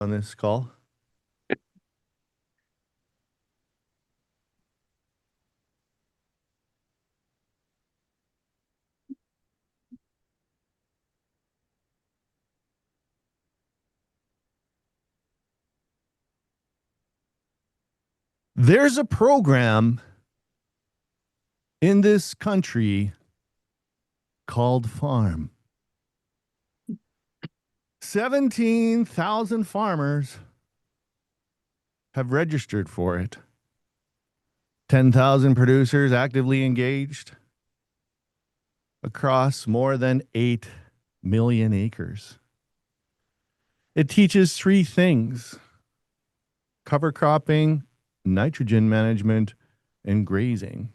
on this call. There's a program in this country called Farm. 17,000 farmers have registered for it. 10,000 producers actively engaged across more than 8 million acres. It teaches 3 things: cover cropping, nitrogen management, and grazing.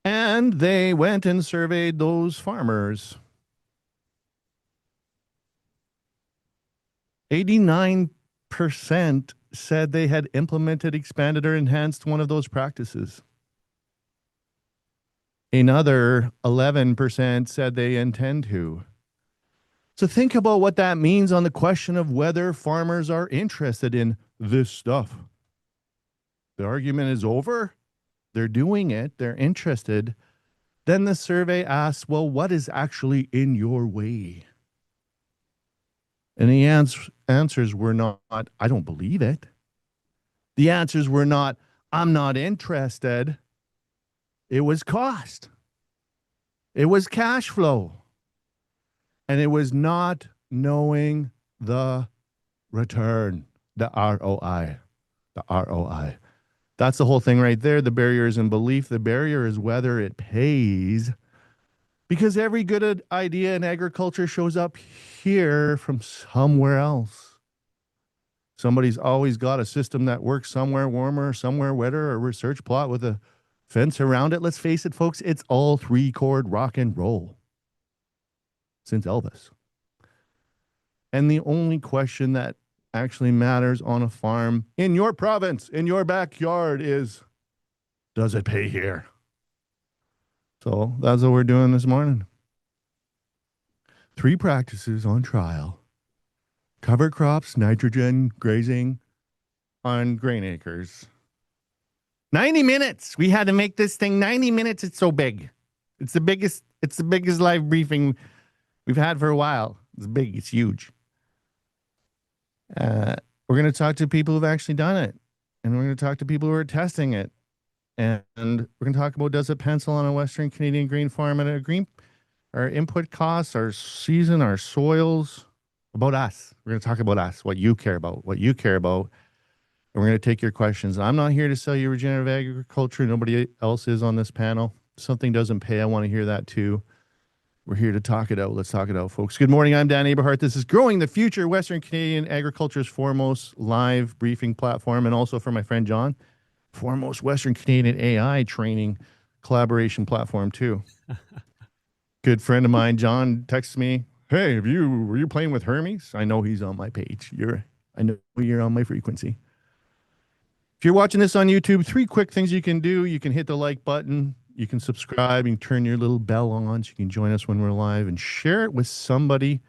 And they went and surveyed those farmers. 89% said they had implemented, expanded, or enhanced one of those practices. Another 11% said they intend to. So think about what that means on the question of whether farmers are interested in this stuff. The argument is over. They're doing it. They're interested. Then the survey asks, well, what is actually in your way? And the answers were not, I don't believe it. The answers were not, I'm not interested. It was cost. It was cash flow. And it was not knowing the return, the ROI. The ROI. That's the whole thing right there. The barrier is in belief. The barrier is whether it pays. Because every good idea in agriculture shows up here from somewhere else. Somebody's always got a system that works somewhere warmer, somewhere wetter, a research plot with a fence around it. Let's face it, folks, it's all 3-chord rock and roll since Elvis. And the only question that actually matters on a farm in your province, in your backyard, is, does it pay here? So that's what we're doing this morning. 3 practices on trial: cover crops, nitrogen, grazing on grain acres. 90 minutes. We had to make this thing 90 minutes. It's so big. It's the biggest live briefing we've had for a while. It's big. It's huge. We're going to talk to people who've actually done it. And we're going to talk to people who are testing it. And we're going to talk about, does it pencil on a Western Canadian grain farm and our input costs, our season, our soils, about us. We're going to talk about us, what you care about. And we're going to take your questions. I'm not here to sell you regenerative agriculture. Nobody else is on this panel. If something doesn't pay, I want to hear that too. We're here to talk it out. Let's talk it out, folks. Good morning. I'm Dan Aberhart. This is Growing the Future, Western Canadian Agriculture's foremost live briefing platform, and also for my friend John, foremost Western Canadian AI training collaboration platform too. Good friend of mine, John, texts me, "Hey, were you playing with Hermes? I know he's on my page. I know you're on my frequency." If you're watching this on YouTube, 3 quick things you can do. You can hit the like button. You can subscribe. You can turn your little bell on so you can join us when we're live, and share it with somebody.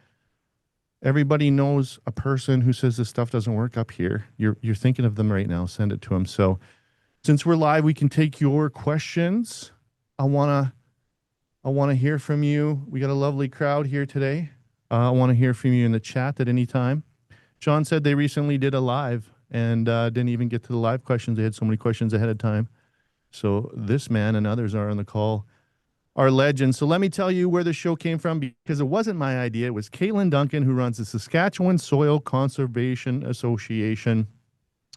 Everybody knows a person who says this stuff doesn't work up here. You're thinking of them right now. Send it to them. So since we're live, we can take your questions. I want to hear from you. We got a lovely crowd here today. I want to hear from you in the chat at any time. John said they recently did a live and didn't even get to the live questions. They had so many questions ahead of time. So this man and others are on the call are legends. So let me tell you where the show came from, because it wasn't my idea. It was Caitlin Duncan, who runs the Saskatchewan Soil Conservation Association.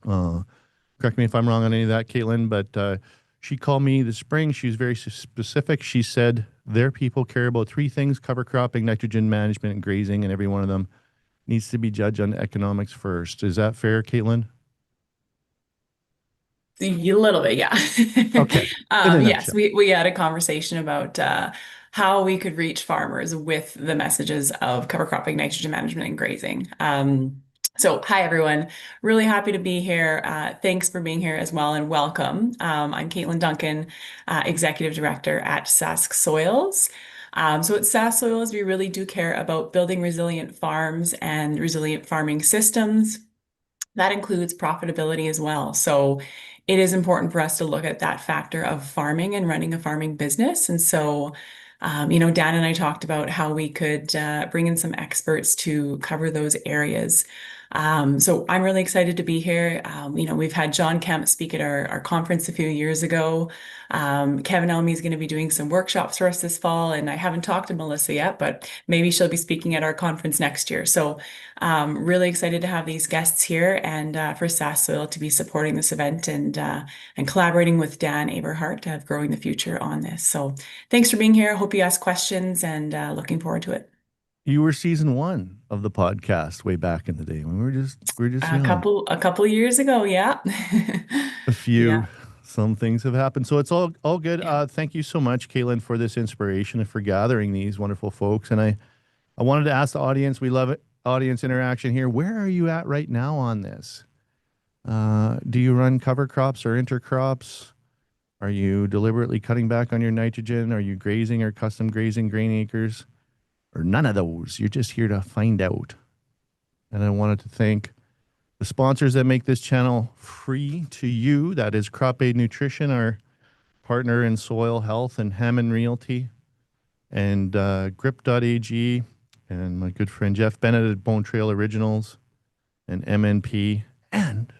Correct me if I'm wrong on any of that, Caitlin, but she called me this spring. She was very specific. She said their people care about 3 things: cover cropping, nitrogen management, and grazing, and every one of them needs to be judged on economics first. Is that fair, Caitlin? A little bit, yeah. Okay. Yes, we had a conversation about how we could reach farmers with the messages of cover cropping, nitrogen management, and grazing. So hi, everyone. Really happy to be here. Thanks for being here as well, and welcome. I'm Caitlin Duncan, Executive Director at Sask Soils. So at SAS Soils, we really do care about building resilient farms and resilient farming systems. That includes profitability as well. So it is important for us to look at that factor of farming and running a farming business. And so, Dan and I talked about how we could bring in some experts to cover those areas. So I'm really excited to be here. We've had John Kempf speak at our conference a few years ago. Kevin Elmy is going to be doing some workshops for us this fall, and I haven't talked to Melissa yet, but maybe she'll be speaking at our conference next year. So really excited to have these guests here and for Sasksoil to be supporting this event and collaborating with Dan Aberhart to have Growing the Future on this. So thanks for being here. Hope you ask questions and looking forward to it. You were season 1 of the podcast way back in the day when we were just A young. couple years ago, yeah. Yeah. Some things have happened. So it's all good. Yeah. Thank you so much, Caitlin, for this inspiration and for gathering these wonderful folks. And I wanted to ask the audience, we love it, audience interaction here. Where are you at right now on this? Do you run cover crops or intercrops? Are you deliberately cutting back on your nitrogen? Are you grazing or custom grazing grain acres? Or none of those? You're just here to find out. And I wanted to thank the sponsors that make this channel free to you. That is CropAid Nutrition, our partner in soil health, and Hammond Realty, and Gripp.ag, and my good friend Jeff Bennett at Bone Trail Originals, and MNP, and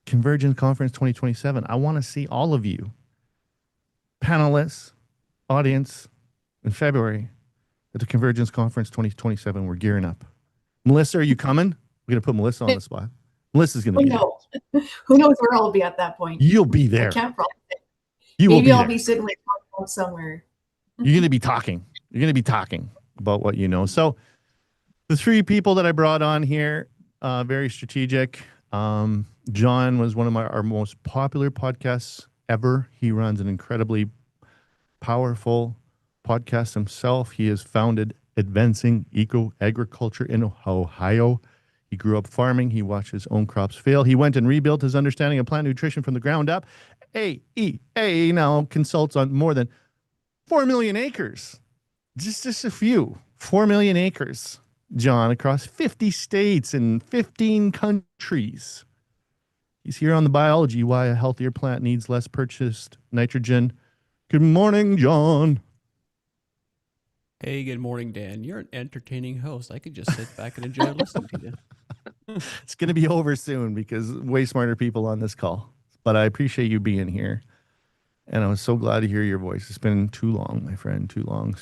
Convergence Conference 2027. I want to see all of you, panelists, audience, in February at the Convergence Conference 2027. We're gearing up. Melissa, are you coming? We're going to put Melissa on the spot. Melissa's going to be there. Who knows where I'll be at that point? You'll be there. I can't promise it. Maybe I'll be sitting like somewhere. You're going to be talking. You're going to be talking about what you know. So the 3 people that I brought on here, very strategic. John was one of our most popular podcasts ever. He runs an incredibly powerful podcast himself. He has founded Advancing Eco Agriculture in Ohio. He grew up farming. He watched his own crops fail. He went and rebuilt his understanding of plant nutrition from the ground up. AEA now consults on more than 4 million acres. Just a few. 4 million acres, John, across 50 states and 15 countries. He's here on the biology, why a healthier plant needs less purchased nitrogen. Good morning, John. Hey, good morning, Dan. You're an entertaining host. I could just sit back and enjoy listening to you. It's going to be over soon because way smarter people on this call. But I appreciate you being here. And I was so glad to hear your voice. It's been too long, my friend, too long.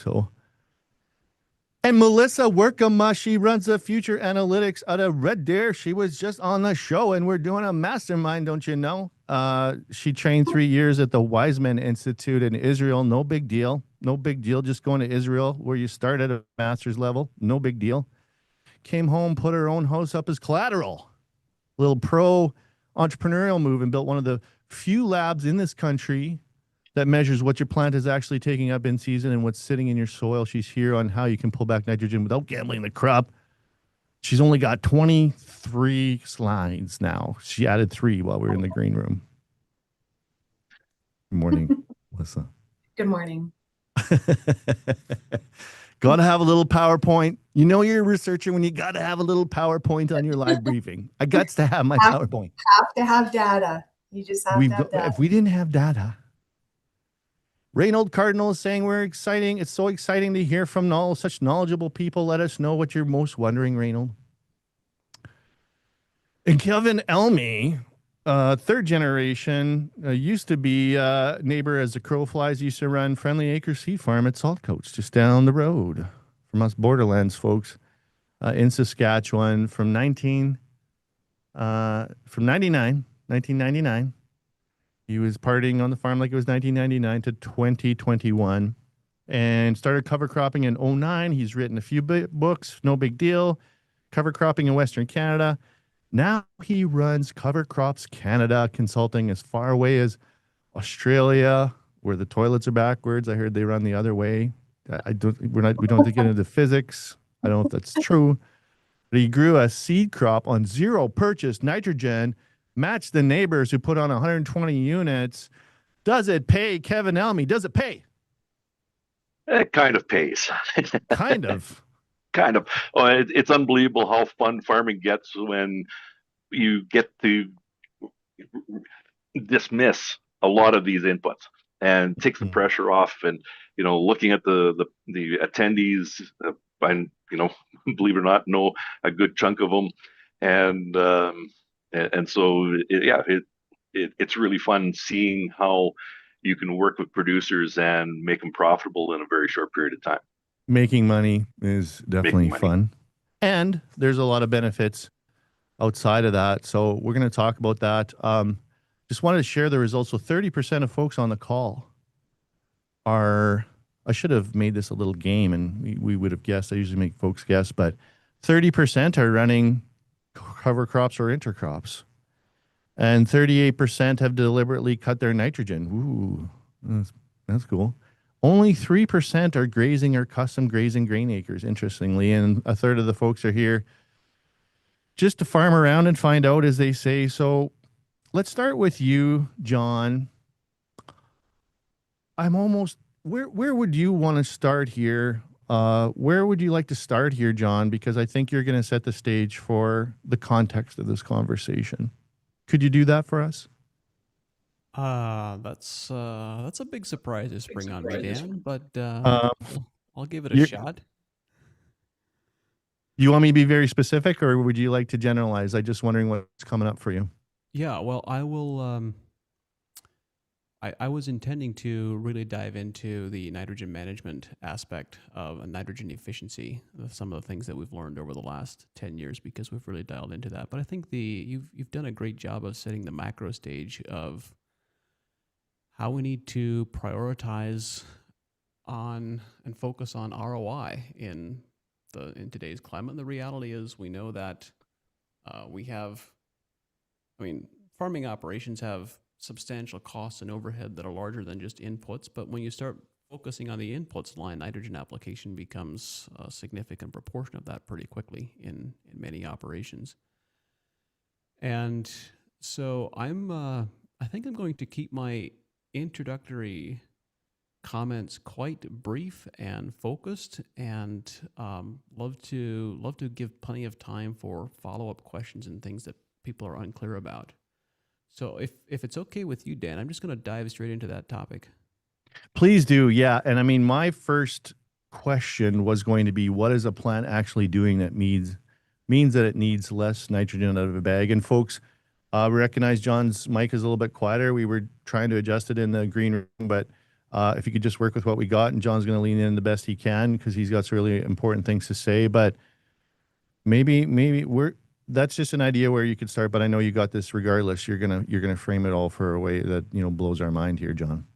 And Melissa Werkema, she runs the future analytics out of Red Deer. She was just on the show, and we're doing a mastermind, don't you know? She trained 3 years at the Wiseman Institute in Israel. No big deal. No big deal. Just going to Israel where you start at a master's level. No big deal. Came home, put her own house up as collateral. Little pro entrepreneurial move, and built one of the few labs in this country that measures what your plant is actually taking up in season and what's sitting in your soil. She's here on how you can pull back nitrogen without gambling the crop. She's only got 23 slides now. She added 3 while we were in the green room. Good morning, Melissa. Good morning. Got to have a little PowerPoint. You know you're a researcher when you got to have a little PowerPoint on your live briefing. I got to have my PowerPoint. Have to have data. You just have to have data. If we didn't have data. Reynold Cardinal is saying we're exciting. It's so exciting to hear from such knowledgeable people. Let us know what you're most wondering, Reynold. And Kevin Elmy, 3rd generation, used to be neighbor as the crow flies, used to run Friendly Acre Seed Farm at Saltcoats, just down the road from us Borderlands folks in Saskatchewan from 1999. He was partying on the farm like it was 1999 to 2021 and started cover cropping in 2009. He's written a few books, no big deal. Cover cropping in Western Canada. Now he runs Cover Crops Canada, consulting as far away as Australia, where the toilets are backwards. I heard they run the other way. We don't have to get into physics. I don't know if that's true. But he grew a seed crop on 0 purchased nitrogen, matched the neighbors who put on 120 units. Does it pay, Kevin Elmy? Does it pay? It kind of pays. Kind of. Kind of. Oh, it's unbelievable how fun farming gets when you get to dismiss a lot of these inputs and takes the pressure off. And looking at the attendees, and believe it or not, know a good chunk of them, and so it's really fun seeing how you can work with producers and make them profitable in a very short period of time. Making money is definitely fun. And there's a lot of benefits outside of that. So we're going to talk about that. Just wanted to share the results. So 30% of folks on the call are, I should have made this a little game and we would have guessed. I usually make folks guess, but 30% are running cover crops or intercrops. And 38% have deliberately cut their nitrogen. Ooh, that's cool. Only 3% are grazing or custom grazing grain acres, interestingly. And a third of the folks are here just to farm around and find out, as they say. So let's start with you, John. Where would you want to start here? Where would you like to start here, John? Because I think you're going to set the stage for the context of this conversation. Could you do that for us? That's a big surprise to spring on me, Dan, but I'll give it a shot. You want me to be very specific, or would you like to generalize? I'm just wondering what's coming up for you. Yeah, well, I will. I was intending to really dive into the nitrogen management aspect of nitrogen efficiency, some of the things that we've learned over the last 10 years, because we've really dialed into that. But I think you've done a great job of setting the macro stage of how we need to prioritize on and focus on ROI in today's climate. And the reality is, we know that farming operations have substantial costs and overhead that are larger than just inputs. But when you start focusing on the inputs line, nitrogen application becomes a significant proportion of that pretty quickly in many operations. And so I think I'm going to keep my introductory comments quite brief and focused, and love to give plenty of time for follow-up questions and things that people are unclear about. So if it's okay with you, Dan, I'm just going to dive straight into that topic. Please do, yeah. And I mean, my first question was going to be, what is a plant actually doing that means that it needs less nitrogen out of a bag? And folks, recognize John's mic is a little bit quieter. We were trying to adjust it in the green room, but if you could just work with what we got, and John's going to lean in the best he can because he's got some really important things to say. But maybe that's just an idea where you could start. But I know you got this regardless. You're gonna frame it all for a way that blows our mind here, John.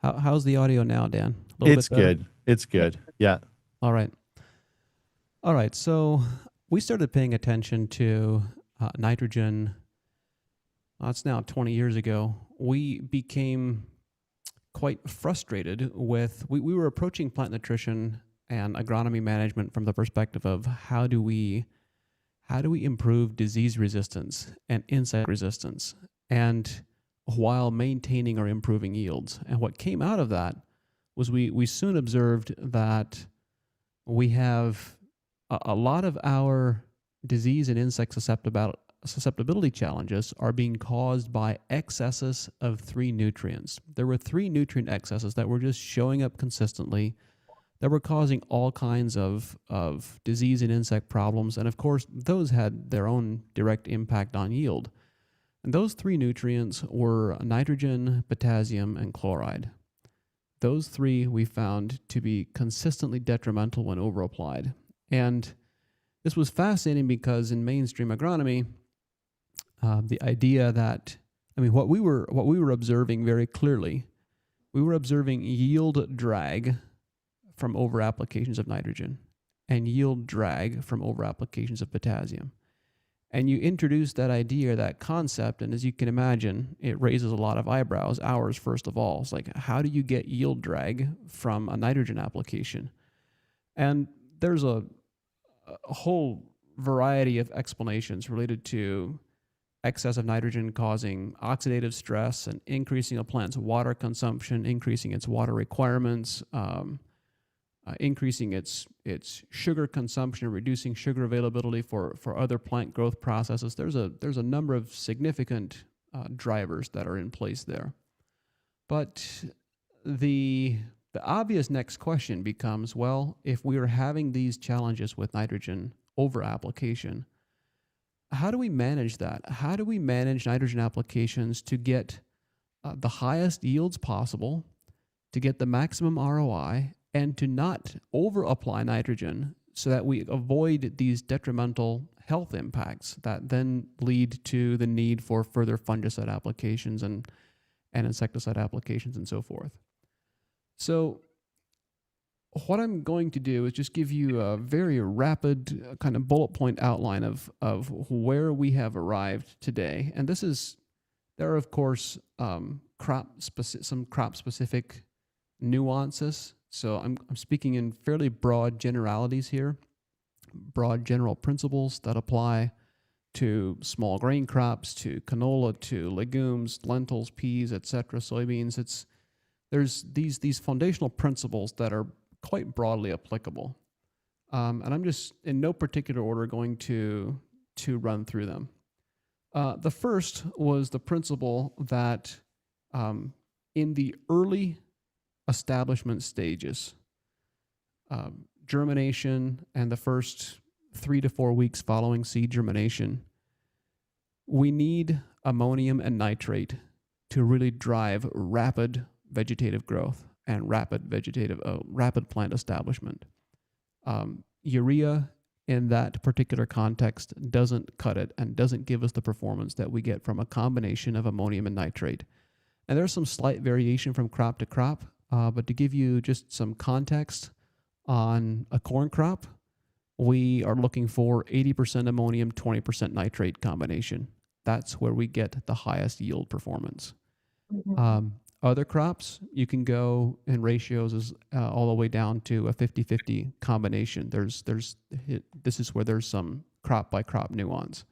How's the audio now, Dan? It's good. It's good. Yeah. All right. So we started paying attention to nitrogen. It's now 20 years ago. We became quite frustrated with, we were approaching plant nutrition and agronomy management from the perspective of how do we improve disease resistance and insect resistance, and while maintaining or improving yields. And what came out of that was we soon observed that we have a lot of our disease and insect susceptibility challenges are being caused by excesses of 3 nutrients. There were 3 nutrient excesses that were just showing up consistently that were causing all kinds of disease and insect problems. And of course, those had their own direct impact on yield. And those 3 nutrients were nitrogen, potassium, and chloride. Those 3 we found to be consistently detrimental when overapplied. And this was fascinating because in mainstream agronomy, the idea that, what we were observing very clearly, we were observing yield drag from over applications of nitrogen and yield drag from over applications of potassium. And you introduce that idea, that concept, and as you can imagine, it raises a lot of eyebrows, ours first of all. It's like, how do you get yield drag from a nitrogen application? And there's a whole variety of explanations related to excess of nitrogen causing oxidative stress and increasing a plant's water consumption, increasing its water requirements, increasing its sugar consumption, reducing sugar availability for other plant growth processes. There's a number of significant drivers that are in place there. But the obvious next question becomes, well, if we are having these challenges with nitrogen over application, how do we manage that? How do we manage nitrogen applications to get the highest yields possible, to get the maximum ROI, and to not over-apply nitrogen so that we avoid these detrimental health impacts that then lead to the need for further fungicide applications and insecticide applications and so forth? So what I'm going to do is just give you a very rapid kind of bullet point outline of where we have arrived today. And there are, of course, some crop-specific nuances. So I'm speaking in fairly broad generalities here, broad general principles that apply to small grain crops, to canola, to legumes, lentils, peas, etc., soybeans. There's these foundational principles that are quite broadly applicable. And I'm just in no particular order going to run through them. The first was the principle that in the early establishment stages, germination and the first 3 to 4 weeks following seed germination, we need ammonium and nitrate to really drive rapid vegetative growth and rapid plant establishment. Urea in that particular context doesn't cut it and doesn't give us the performance that we get from a combination of ammonium and nitrate. And there's some slight variation from crop to crop, but to give you just some context on a corn crop, we are looking for 80% ammonium, 20% nitrate combination. That's where we get the highest yield performance. Mhm. Other crops, you can go in ratios all the way down to a 50-50 combination. This is where there's some crop by crop nuance.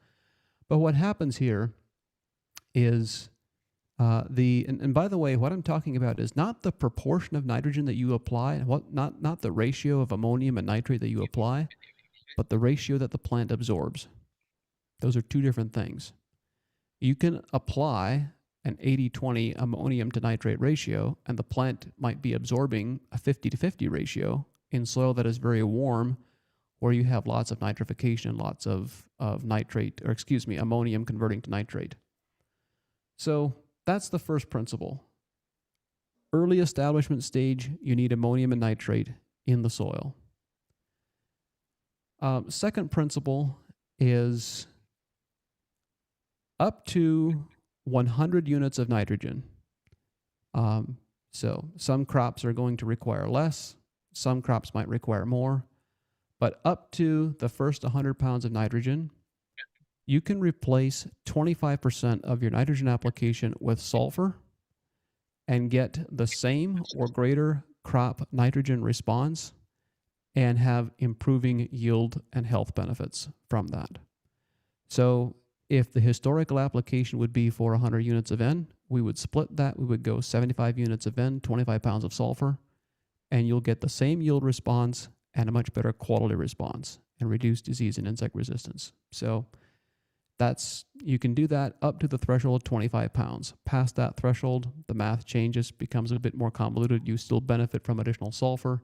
But what happens here is and by the way, what I'm talking about is not the proportion of nitrogen that you apply, not the ratio of ammonium and nitrate that you apply, but the ratio that the plant absorbs. Those are two different things. You can apply an 80-20 ammonium to nitrate ratio, and the plant might be absorbing a 50-50 ratio in soil that is very warm, where you have lots of nitrification, lots of ammonium converting to nitrate. So that's the first principle. Early establishment stage, you need ammonium and nitrate in the soil. Second principle is up to 100 units of nitrogen. So some crops are going to require less, some crops might require more, but up to the first 100 pounds of nitrogen, you can replace 25% of your nitrogen application with sulfur and get the same or greater crop nitrogen response and have improving yield and health benefits from that. So if the historical application would be for 100 units of N, we would split that. We would go 75 units of N, 25 pounds of sulfur, and you'll get the same yield response and a much better quality response and reduce disease and insect resistance. So you can do that up to the threshold of 25 pounds. Past that threshold, the math changes, becomes a bit more convoluted. You still benefit from additional sulfur,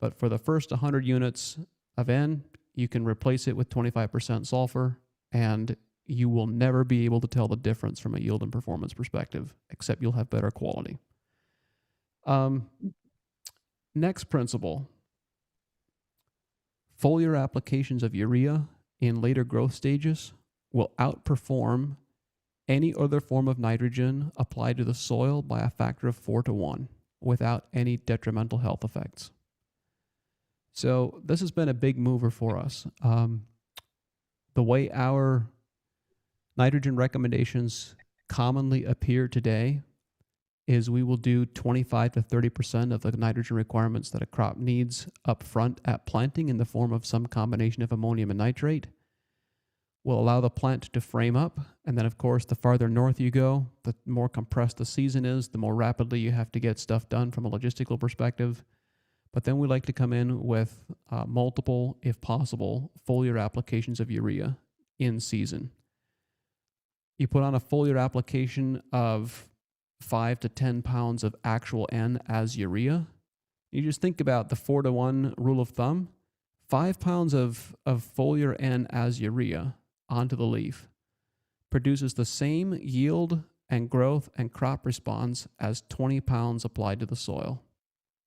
but for the first 100 units of N, you can replace it with 25% sulfur, and you will never be able to tell the difference from a yield and performance perspective, except you'll have better quality. Next principle, foliar applications of urea in later growth stages will outperform any other form of nitrogen applied to the soil by a factor of 4 to 1 without any detrimental health effects. So this has been a big mover for us. The way our nitrogen recommendations commonly appear today is we will do 25 to 30% of the nitrogen requirements that a crop needs up front at planting in the form of some combination of ammonium and nitrate. Will allow the plant to frame up, and then of course the farther north you go, the more compressed the season is, the more rapidly you have to get stuff done from a logistical perspective. But then we like to come in with multiple, if possible, foliar applications of urea in season. You put on a foliar application of 5 to 10 pounds of actual N as urea. You just think about the 4-to-1 rule of thumb. 5 pounds of foliar N as urea onto the leaf produces the same yield and growth and crop response as 20 pounds applied to the soil.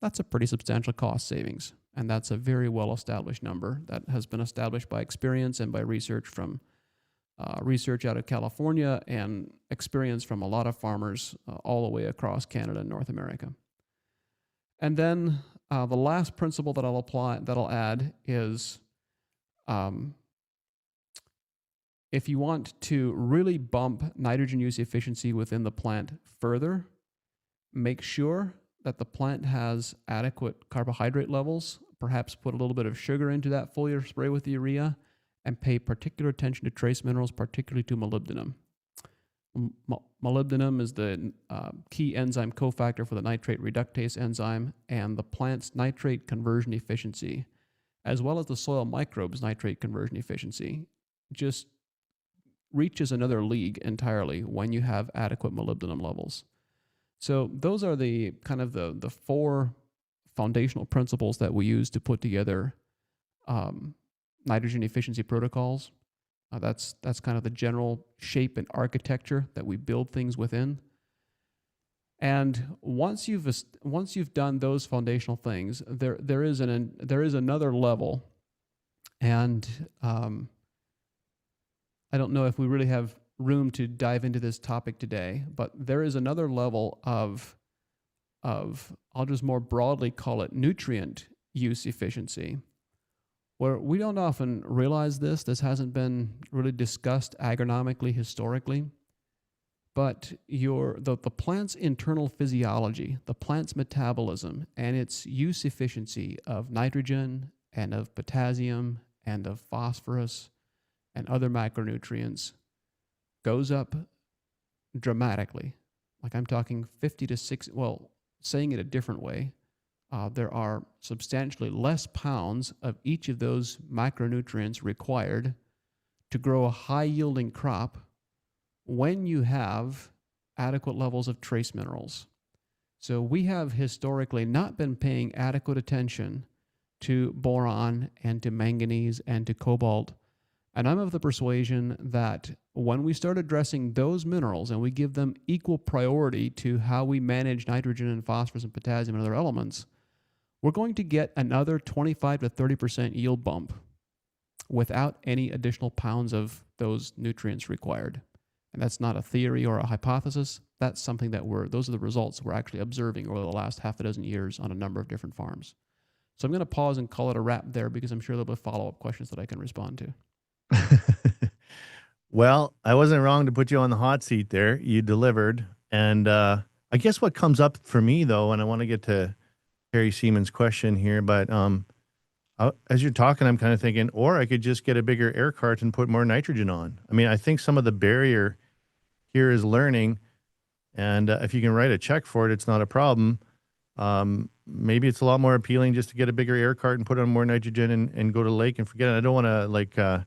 That's a pretty substantial cost savings, and that's a very well-established number that has been established by experience and by research from research out of California and experience from a lot of farmers all the way across Canada and North America. And then the last principle that I'll add is if you want to really bump nitrogen use efficiency within the plant further, make sure that the plant has adequate carbohydrate levels, perhaps put a little bit of sugar into that foliar spray with the urea, and pay particular attention to trace minerals, particularly to molybdenum. Molybdenum is the key enzyme cofactor for the nitrate reductase enzyme, and the plant's nitrate conversion efficiency, as well as the soil microbes' nitrate conversion efficiency, just reaches another league entirely when you have adequate molybdenum levels. So those are the kind of the four foundational principles that we use to put together nitrogen efficiency protocols. That's kind of the general shape and architecture that we build things within. And once you've done those foundational things, there is another level, and I don't know if we really have room to dive into this topic today, but there is another level of I'll just more broadly call it nutrient use efficiency, where we don't often realize this. This hasn't been really discussed agronomically historically, but the plant's internal physiology, the plant's metabolism, and its use efficiency of nitrogen and of potassium and of phosphorus and other macronutrients goes up dramatically. Like I'm talking 50 to 60, well, saying it a different way, there are substantially less pounds of each of those macronutrients required to grow a high-yielding crop when you have adequate levels of trace minerals. So we have historically not been paying adequate attention to boron and to manganese and to cobalt. And I'm of the persuasion that when we start addressing those minerals and we give them equal priority to how we manage nitrogen and phosphorus and potassium and other elements, we're going to get another 25 to 30% yield bump without any additional pounds of those nutrients required. And that's not a theory or a hypothesis. That's something those are the results we're actually observing over the last half a dozen years on a number of different farms. So I'm going to pause and call it a wrap there because I'm sure there'll be follow-up questions that I can respond to. Well, I wasn't wrong to put you on the hot seat there. You delivered. And I guess what comes up for me, though, and I want to get to Harry Seaman's question here, but as you're talking, I'm kind of thinking, or I could just get a bigger air cart and put more nitrogen on. I mean, I think some of the barrier here is learning, and if you can write a check for it, it's not a problem. Maybe it's a lot more appealing just to get a bigger air cart and put on more nitrogen and go to the lake and forget it. I don't want to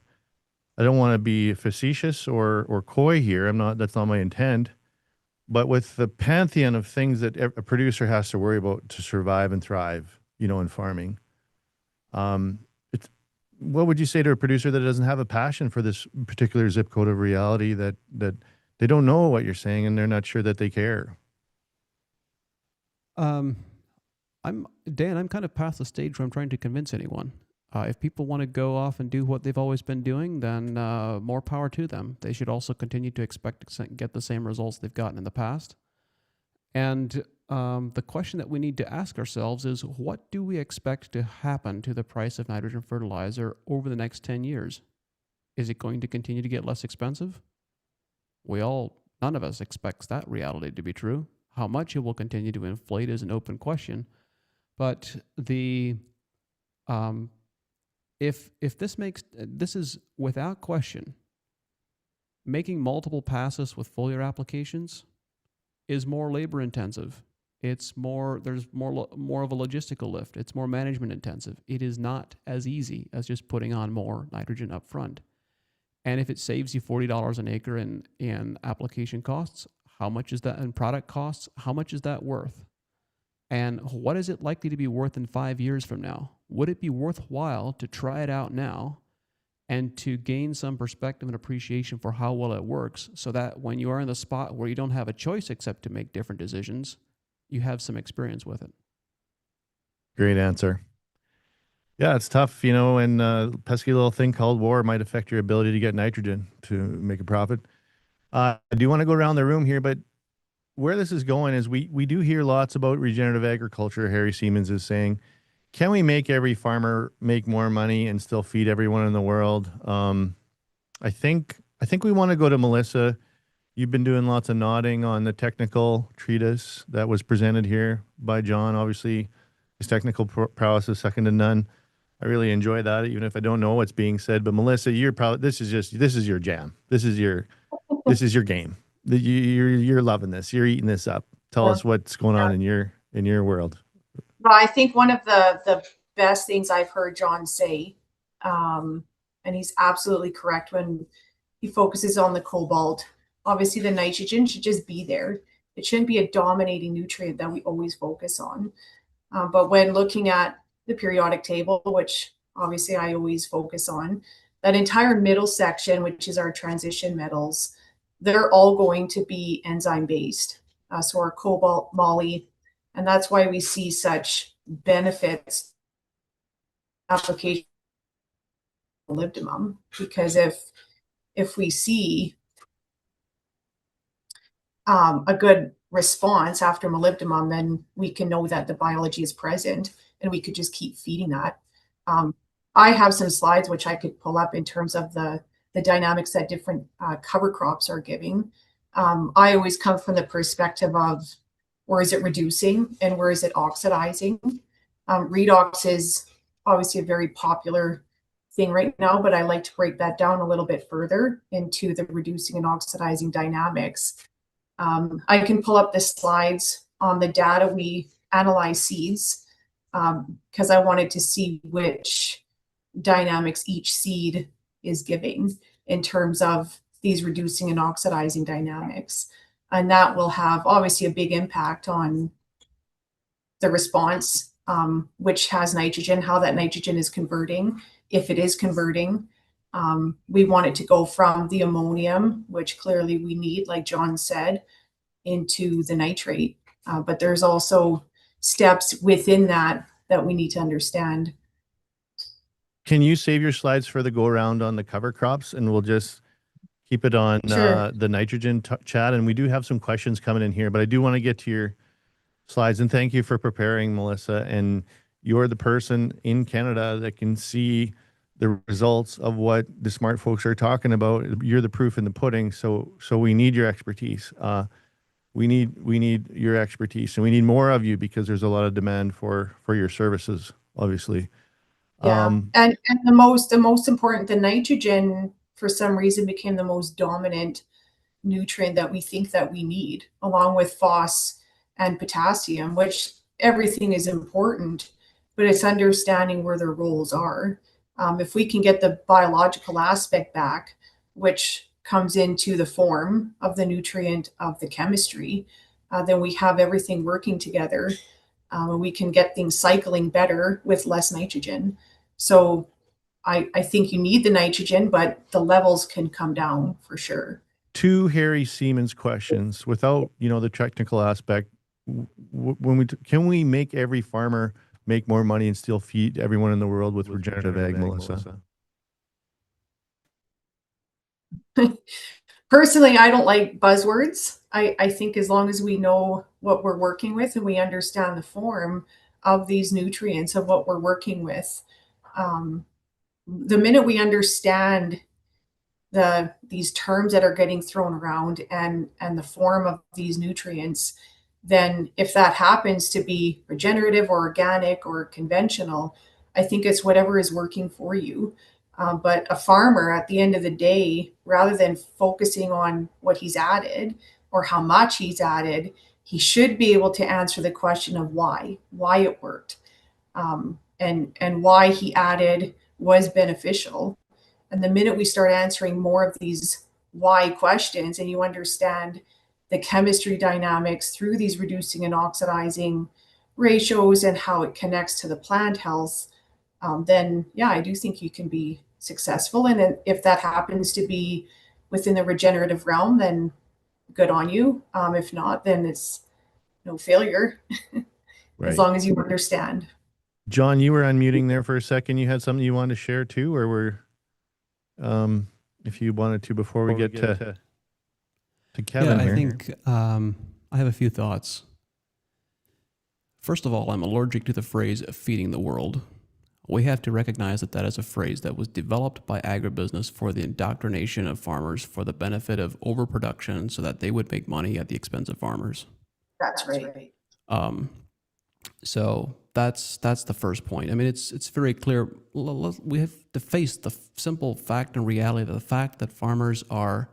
I don't want to be facetious or coy here. That's not my intent. But with the pantheon of things that a producer has to worry about to survive and thrive, in farming, what would you say to a producer that doesn't have a passion for this particular zip code of reality, that they don't know what you're saying and they're not sure that they care? I'm kind of past the stage where I'm trying to convince anyone. If people want to go off and do what they've always been doing, then more power to them. They should also continue to expect to get the same results they've gotten in the past. And the question that we need to ask ourselves is, what do we expect to happen to the price of nitrogen fertilizer over the next 10 years? Is it going to continue to get less expensive? None of us expects that reality to be true. How much it will continue to inflate is an open question. But if this is without question, making multiple passes with foliar applications is more labor intensive. There's more of a logistical lift. It's more management intensive. It is not as easy as just putting on more nitrogen up front. And if it saves you $40 an acre in application costs, how much is that in product costs? How much is that worth? And what is it likely to be worth in 5 years from now? Would it be worthwhile to try it out now and to gain some perspective and appreciation for how well it works, so that when you are in the spot where you don't have a choice except to make different decisions, you have some experience with it? Great answer. Yeah, it's tough, and a pesky little thing called war might affect your ability to get nitrogen to make a profit. I do want to go around the room here, but where this is going is we do hear lots about regenerative agriculture. Harry Siemens is saying, can we make every farmer make more money and still feed everyone in the world? I think we want to go to Melissa. You've been doing lots of nodding on the technical treatise that was presented here by John. Obviously, his technical prowess is second to none. I really enjoy that, even if I don't know what's being said. But Melissa, this is your jam. This is your game. You're loving this. You're eating this up. Tell us what's going on in your world. Well, I think one of the best things I've heard John say, and he's absolutely correct when he focuses on the cobalt. Obviously, the nitrogen should just be there. It shouldn't be a dominating nutrient that we always focus on. But when looking at the periodic table, which obviously I always focus on, that entire middle section, which is our transition metals, they're all going to be enzyme based. So our cobalt, moly, and that's why we see such benefits application of molybdenum, because if we see a good response after molybdenum, then we can know that the biology is present and we could just keep feeding that. I have some slides which I could pull up in terms of the dynamics that different cover crops are giving. I always come from the perspective of where is it reducing and where is it oxidizing. Redox is obviously a very popular thing right now, but I like to break that down a little bit further into the reducing and oxidizing dynamics. I can pull up the slides on the data we analyze seeds, because I wanted to see which dynamics each seed is giving in terms of these reducing and oxidizing dynamics. And that will have obviously a big impact on the response, which has nitrogen, how that nitrogen is converting. If it is converting, we want it to go from the ammonium, which clearly we need, like John said, into the nitrate. But there's also steps within that we need to understand. Can you save your slides for the go around on the cover crops, and we'll just keep it on the nitrogen chat? And we do have some questions coming in here, but I do want to get to your slides. And thank you for preparing, Melissa. And you're the person in Canada that can see the results of what the smart folks are talking about. You're the proof in the pudding. So we need your expertise. We need your expertise, and we need more of you because there's a lot of demand for your services, obviously. Yeah, and the most important, the nitrogen for some reason became the most dominant nutrient that we think that we need, along with phos and potassium, which everything is important, but it's understanding where their roles are. If we can get the biological aspect back, which comes into the form of the nutrient of the chemistry, then we have everything working together, and we can get things cycling better with less nitrogen. So I think you need the nitrogen, but the levels can come down for sure. Two Harry Siemens questions without, the technical aspect. Can we make every farmer make more money and still feed everyone in the world with regenerative ag, Melissa? Personally, I don't like buzzwords. I think as long as we know what we're working with and we understand the form of these nutrients of what we're working with, the minute we understand these terms that are getting thrown around and the form of these nutrients, then if that happens to be regenerative or organic or conventional, I think it's whatever is working for you. But a farmer at the end of the day, rather than focusing on what he's added or how much he's added, he should be able to answer the question of why it worked, and why he added was beneficial. And the minute we start answering more of these why questions, and you understand the chemistry dynamics through these reducing and oxidizing ratios and how it connects to the plant health, then yeah, I do think you can be successful. And if that happens to be within the regenerative realm, then good on you. If not, then it's no failure, as long as you understand. John, you were unmuting there for a second. You had something you wanted to share too, or if you wanted to before we get to Kevin here. I think I have a few thoughts. First of all, I'm allergic to the phrase feeding the world. We have to recognize that that is a phrase that was developed by agribusiness for the indoctrination of farmers for the benefit of overproduction so that they would make money at the expense of farmers. That's right. So that's the first point. I mean, it's very clear. We have to face the simple fact and reality that the fact that farmers are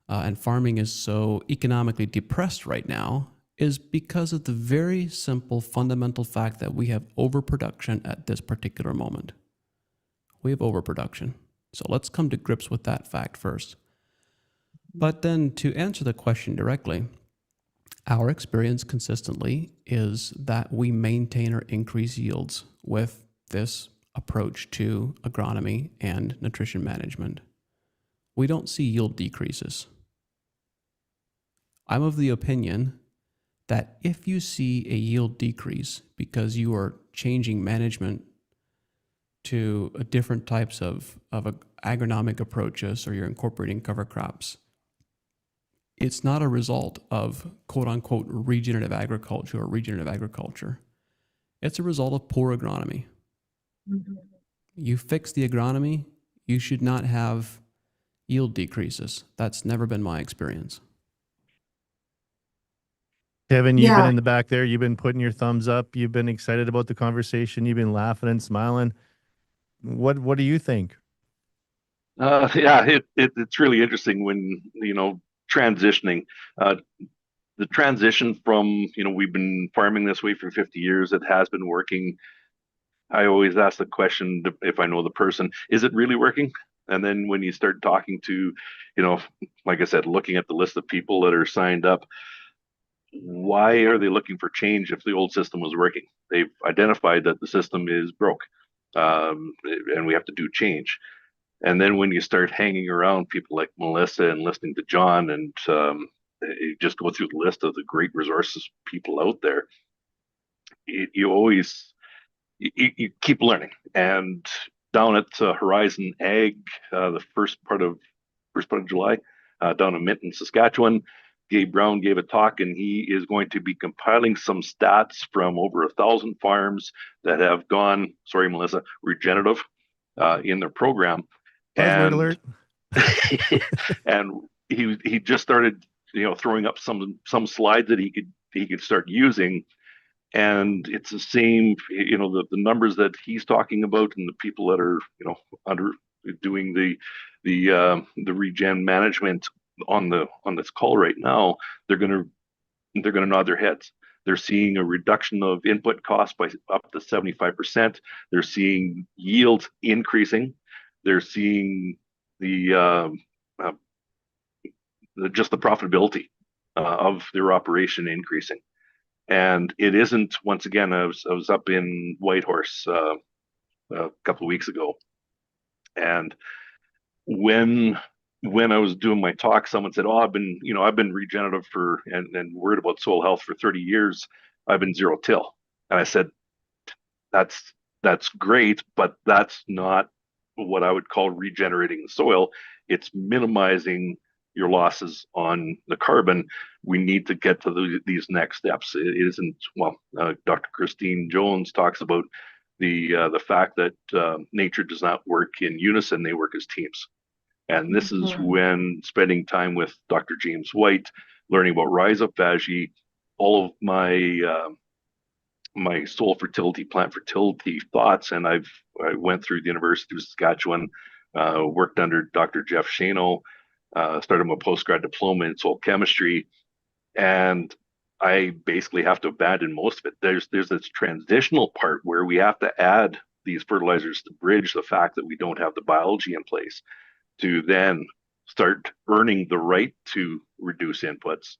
and farming is so economically depressed right now is because of the very simple fundamental fact that we have overproduction at this particular moment. We have overproduction. So let's come to grips with that fact first. But then to answer the question directly, our experience consistently is that we maintain or increase yields with this approach to agronomy and nutrition management. We don't see yield decreases. I'm of the opinion that if you see a yield decrease because you are changing management to different types of agronomic approaches, or you're incorporating cover crops, it's not a result of quote unquote regenerative agriculture or regenerative agriculture. It's a result of poor agronomy. Mm-hmm. You fix the agronomy, you should not have yield decreases. That's never been my experience. Kevin, you've been in the back there. You've been putting your thumbs up. You've been excited about the conversation. You've been laughing and smiling. What do you think? It's really interesting when, transitioning. The transition from, we've been farming this way for 50 years. It has been working. I always ask the question, if I know the person, is it really working? And then when you start talking to, like I said, looking at the list of people that are signed up, why are they looking for change if the old system was working? They've identified that the system is broke, and we have to do change. And then when you start hanging around people like Melissa and listening to John, and you just go through the list of the great resources people out there, you keep learning. And down at Horizon Ag, the first part of July, down in Minton, Saskatchewan, Gabe Brown gave a talk, and he is going to be compiling some stats from over 1,000 farms that have gone, sorry, Melissa, regenerative in their program. Buzzword alert. And he just started, throwing up some slides that he could start using, and it's the same, the numbers that he's talking about, and the people that are, under doing the regen management on this call right now, they're gonna nod their heads. They're seeing a reduction of input costs by up to 75%. They're seeing yield increasing. They're seeing just the profitability of their operation increasing. And it isn't, once again, I was up in Whitehorse a couple of weeks ago, and when I was doing my talk, someone said, "Oh, I've been regenerative and worried about soil health for 30 years. I've been zero till." And I said, "That's great, but that's not what I would call regenerating the soil. It's minimizing your losses on the carbon. We need to get to these next steps." It isn't, Dr. Christine Jones talks about the fact that nature does not work in unison; they work as teams. And this is when spending time with Dr. James White, learning about rhizophagy, all of my soil fertility, plant fertility thoughts. And I went through the University of Saskatchewan, worked under Dr. Jeff Shano, started my postgrad diploma in soil chemistry, and I basically have to abandon most of it. There's this transitional part where we have to add these fertilizers to bridge the fact that we don't have the biology in place to then start earning the right to reduce inputs.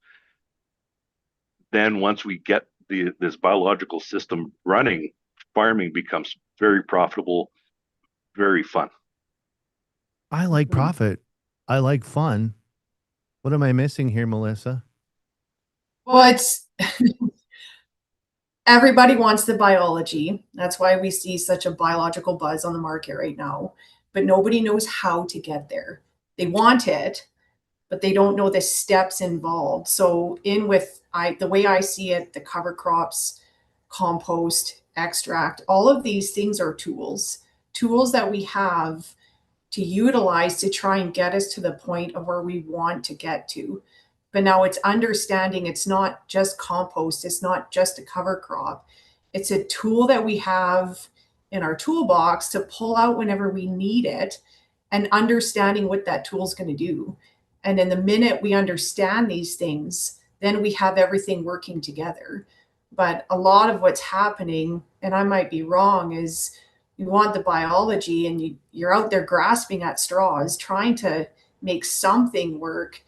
Then once we get this biological system running, farming becomes very profitable, very fun. I like profit. I like fun. What am I missing here, Melissa? Well, it's everybody wants the biology. That's why we see such a biological buzz on the market right now. But nobody knows how to get there. They want it, but they don't know the steps involved. So the way I see it, the cover crops, compost, extract, all of these things are tools that we have to utilize to try and get us to the point of where we want to get to. But now it's understanding it's not just compost, it's not just a cover crop. It's a tool that we have in our toolbox to pull out whenever we need it, and understanding what that tool is going to do. And in the minute we understand these things, then we have everything working together. But a lot of what's happening, and I might be wrong, is you want the biology and you're out there grasping at straws, trying to make something work.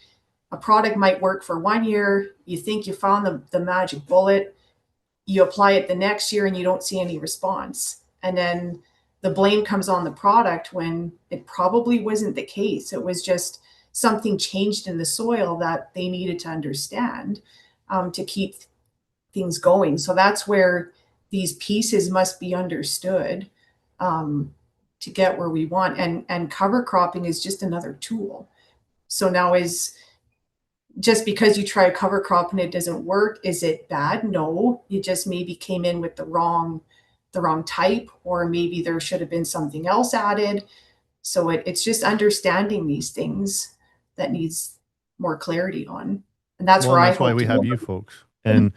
A product might work for 1 year. You think you found the magic bullet. You apply it the next year and you don't see any response. And then the blame comes on the product when it probably wasn't the case. It was just something changed in the soil that they needed to understand to keep things going. So that's where these pieces must be understood to get where we want. And cover cropping is just another tool. So now just because you try a cover crop and it doesn't work, is it bad? No, you just maybe came in with the wrong type, or maybe there should have been something else added. So it's just understanding these things that needs more clarity on. And that's where that's why we have you folks. And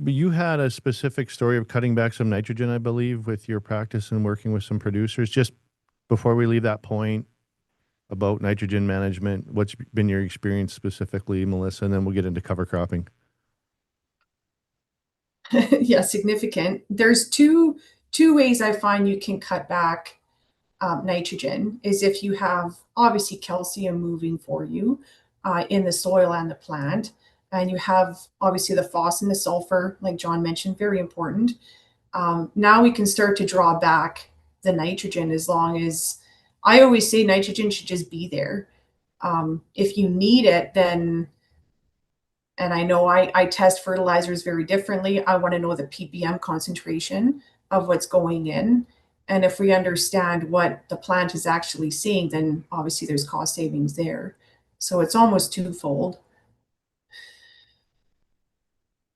you had a specific story of cutting back some nitrogen, I believe, with your practice and working with some producers. Just before we leave that point about nitrogen management, what's been your experience specifically, Melissa? And then we'll get into cover cropping. Yeah, significant. There's two ways I find you can cut back nitrogen, is if you have obviously calcium moving for you in the soil and the plant, and you have obviously the phos and the sulfur, like John mentioned, very important. Now we can start to draw back the nitrogen, as long as, I always say nitrogen should just be there. If you need it, then, and I know I test fertilizers very differently. I want to know the ppm concentration of what's going in. And if we understand what the plant is actually seeing, then obviously there's cost savings there. So it's almost twofold.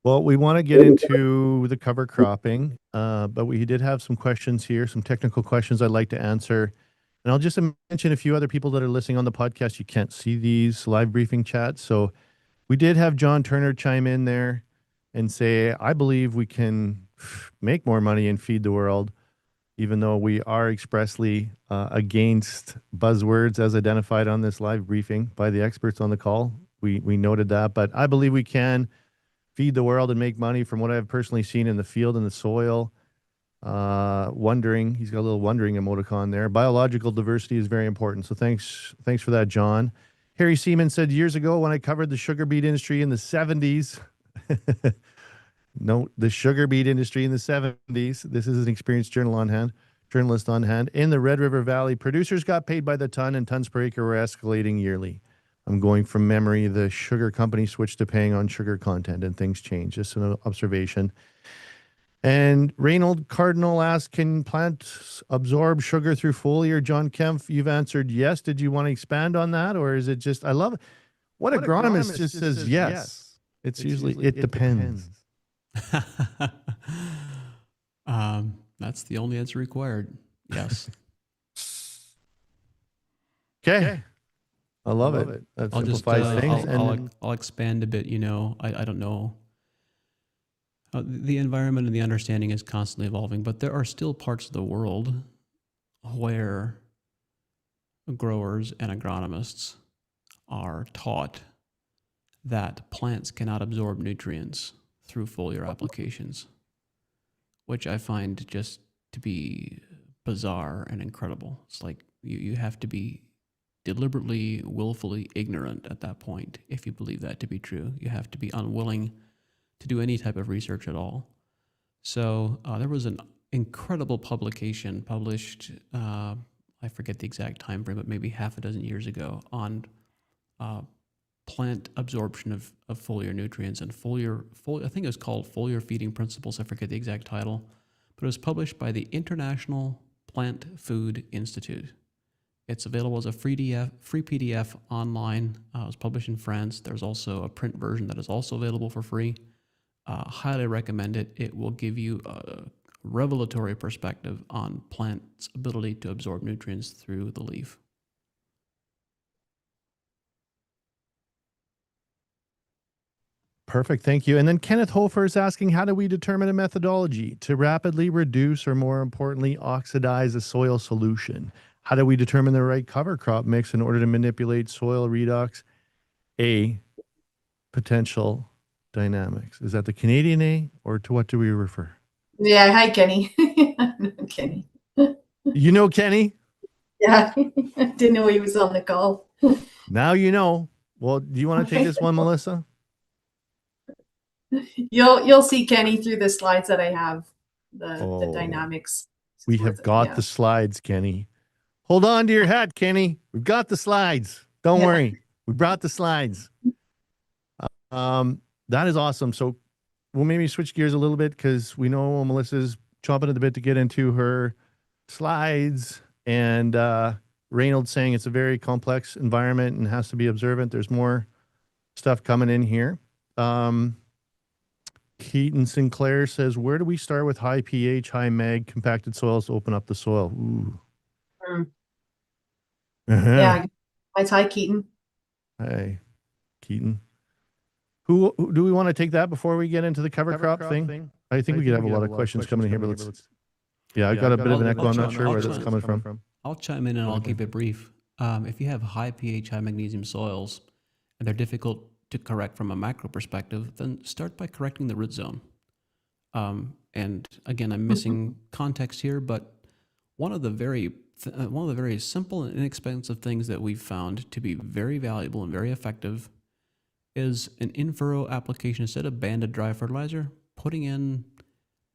Well, we want to get into the cover cropping, but we did have some questions here, some technical questions I'd like to answer. And I'll just mention a few other people that are listening on the podcast. You can't see these live briefing chats. So we did have John Turner chime in there and say, I believe we can make more money and feed the world, even though we are expressly against buzzwords as identified on this live briefing by the experts on the call. We noted that, but I believe we can feed the world and make money from what I've personally seen in the field and the soil. Wondering, he's got a little wondering emoticon there. Biological diversity is very important. So thanks for that, John. Harry Seaman said, years ago when I covered the sugar beet industry in the 70s, no, the sugar beet industry in the 70s, this is an experienced journalist on hand, in the Red River Valley, producers got paid by the ton, and tons per acre were escalating yearly. I'm going from memory. The sugar company switched to paying on sugar content and things changed. Just an observation. And Reynold Cardinal asked, can plants absorb sugar through foliar? John Kempf, you've answered yes. Did you want to expand on that? Or is it just, I love it. What agronomist just says yes. It's usually, it depends. That's the only answer required. Yes. Okay. I love it. That simplifies things. I'll expand a bit. I don't know. The environment and the understanding is constantly evolving, but there are still parts of the world where growers and agronomists are taught that plants cannot absorb nutrients through foliar applications, which I find just to be bizarre and incredible. It's like you have to be deliberately, willfully ignorant at that point if you believe that to be true. You have to be unwilling to do any type of research at all. So there was an incredible publication published, I forget the exact time frame, but maybe half a dozen years ago, on plant absorption of foliar nutrients and foliar, I think it was called Foliar Feeding Principles. I forget the exact title, but it was published by the International Plant Food Institute. It's available as a free PDF online. It was published in France. There's also a print version that is also available for free. Highly recommend it. It will give you a revelatory perspective on plants' ability to absorb nutrients through the leaf. Perfect. Thank you. And then Kenneth Hofer is asking, how do we determine a methodology to rapidly reduce, or more importantly, oxidize a soil solution? How do we determine the right cover crop mix in order to manipulate soil redox A potential dynamics? Is that the Canadian A, or to what do we refer? Yeah, hi, Kenny. Kenny. You know Kenny? Yeah, I didn't know he was on the call. Now you know. Well, do you want to take this one, Melissa? You'll see Kenny through the slides that I have, the dynamics. We have got the slides, Kenny. Hold on to your hat, Kenny. We've got the slides. Don't worry. We brought the slides. That is awesome. So we'll maybe switch gears a little bit because we know Melissa's chomping at the bit to get into her slides. And Reynolds saying it's a very complex environment and has to be observant. There's more stuff coming in here. Keaton Sinclair says, where do we start with high pH, high mag, compacted soils to open up the soil? Ooh. Yeah. Hi, Keaton. Hi, Keaton. Who do we want to take that before we get into the cover crop thing? I think we could have a lot of questions coming in here, but let's. Yeah, I got a bit of an echo. I'm not sure where that's coming from. I'll chime in and I'll keep it brief. If you have high pH, high magnesium soils, and they're difficult to correct from a macro perspective, then start by correcting the root zone. And again, I'm missing context here, but one of the very simple and inexpensive things that we've found to be very valuable and very effective is an in-furrow application. Instead of banded dry fertilizer, putting in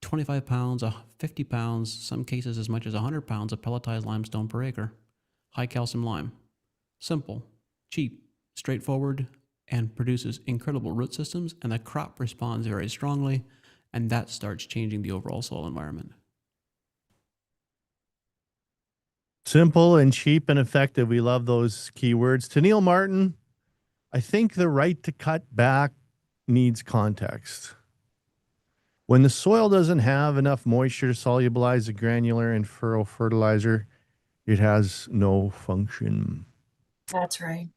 25 pounds, 50 pounds, some cases as much as 100 pounds of pelletized limestone per acre, high calcium lime. Simple, cheap, straightforward, and produces incredible root systems, and the crop responds very strongly, and that starts changing the overall soil environment. Simple and cheap and effective. We love those keywords. To Neil Martin, I think the right to cut back needs context. When the soil doesn't have enough moisture to solubilize the granular and furrow fertilizer, it has no function. That's right.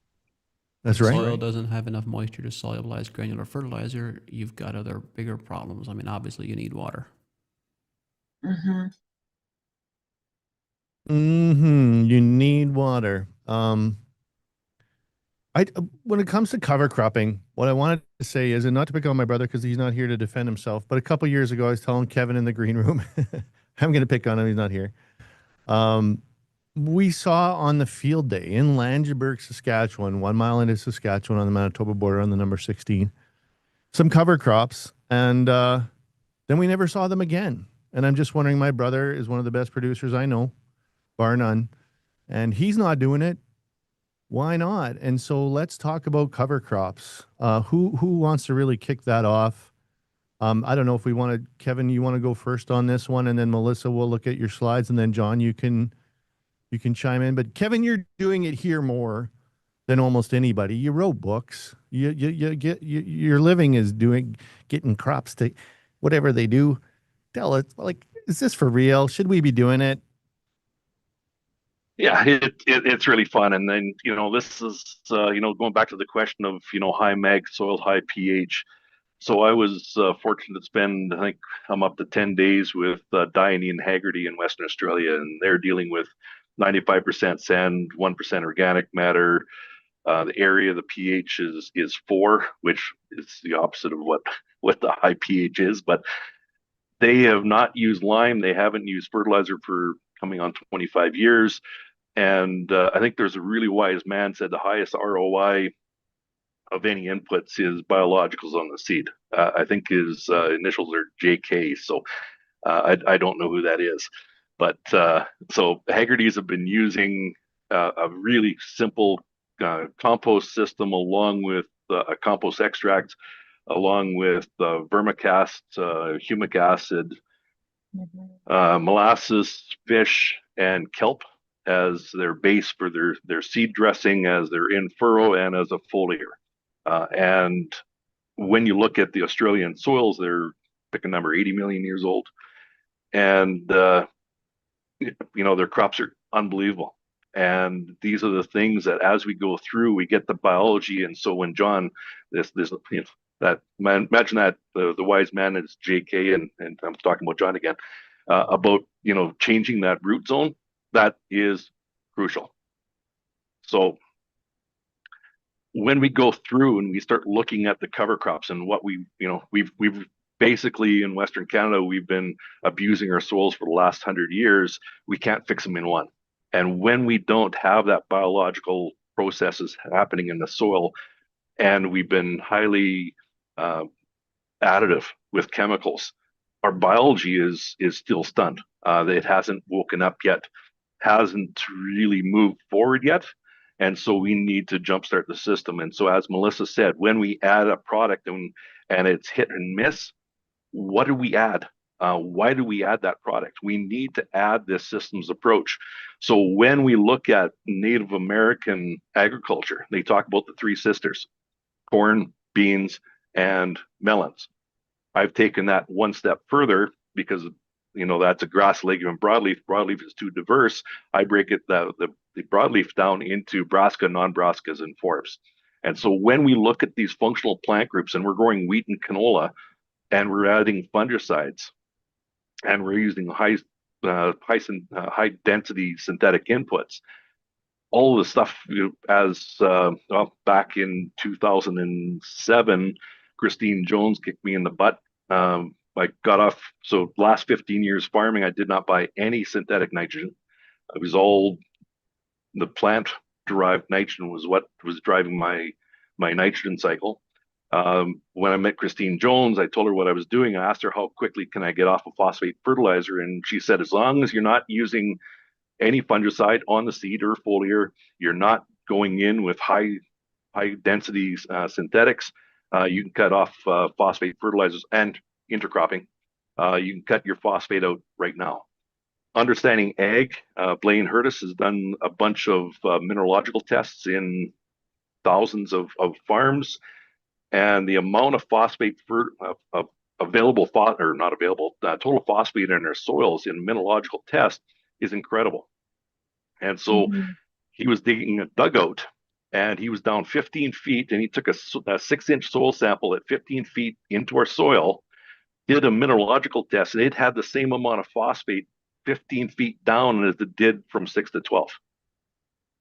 That's right. Soil doesn't have enough moisture to solubilize granular fertilizer. You've got other bigger problems. I mean, obviously you need water. Mm-hmm. You need water. When it comes to cover cropping, what I wanted to say is, and not to pick on my brother because he's not here to defend himself, but a couple years ago I was telling Kevin in the green room, I'm going to pick on him, he's not here. We saw on the field day in Langeberg, Saskatchewan, 1 mile into Saskatchewan on the Manitoba border on the number 16, some cover crops, and then we never saw them again. And I'm just wondering, my brother is one of the best producers I know, bar none, and he's not doing it. Why not? And so let's talk about cover crops. Who wants to really kick that off? I don't know if we want to, Kevin, you want to go first on this one, and then Melissa will look at your slides, and then John, you can chime in. But Kevin, you're doing it here more than almost anybody. You wrote books. Your living is getting crops to whatever they do. Tell us, like, is this for real? Should we be doing it? Yeah, it's really fun. And then, this is, going back to the question of, high mag soil, high pH. So I was fortunate to spend, I think I'm up to 10 days with Diane and Haggerty in Western Australia, and they're dealing with 95% sand, 1% organic matter, The area of the pH is 4, which is the opposite of what the high pH is. But they have not used lime. They haven't used fertilizer for coming on 25 years. And I think there's a really wise man said the highest ROI of any inputs is biologicals on the seed. I think his initials are JK. So I don't know who that is. But so Haggerty's have been using a really simple compost system along with a compost extract, along with vermicast, humic acid, molasses, fish, and kelp as their base for their seed dressing, as their in furrow, and as a foliar. And when you look at the Australian soils, they're pick a number 80 million years old, and their crops are unbelievable. And these are the things that as we go through, we get the biology. And so when John, that man, imagine that the wise man is JK, and I'm talking about John again, about changing that root zone, that is crucial. So when we go through and we start looking at the cover crops and what we've basically in Western Canada, we've been abusing our soils for the last 100 years. We can't fix them in one. And when we don't have that biological processes happening in the soil, and we've been highly additive with chemicals, our biology is still stunned. It hasn't woken up yet, hasn't really moved forward yet. And so we need to jumpstart the system. And so as Melissa said, when we add a product and it's hit and miss, what do we add? Why do we add that product? We need to add this systems approach. So when we look at Native American agriculture, they talk about the 3 sisters, corn, beans, and melons. I've taken that one step further because that's a grass, legume, broadleaf. Broadleaf is too diverse. I break it the broadleaf down into brassica, non-brassicas, and forbs. And so when we look at these functional plant groups and we're growing wheat and canola, and we're adding fungicides, and we're using high density synthetic inputs, all of the stuff back in 2007, Christine Jones kicked me in the butt. I got off. So last 15 years farming, I did not buy any synthetic nitrogen. It was all the plant derived nitrogen was what was driving my nitrogen cycle. When I met Christine Jones, I told her what I was doing. I asked her how quickly can I get off of phosphate fertilizer, and she said, as long as you're not using any fungicide on the seed or foliar, you're not going in with high density synthetics, you can cut off phosphate fertilizers and intercropping. You can cut your phosphate out right now. Understanding ag, Blaine Hurtis has done a bunch of mineralogical tests in thousands of farms, and the amount of phosphate available, or not available, total phosphate in their soils in mineralogical tests is incredible. And so he was digging a dugout, and he was down 15 feet, and he took a 6-inch soil sample at 15 feet into our soil, did a mineralogical test, and it had the same amount of phosphate 15 feet down as it did from 6 to 12.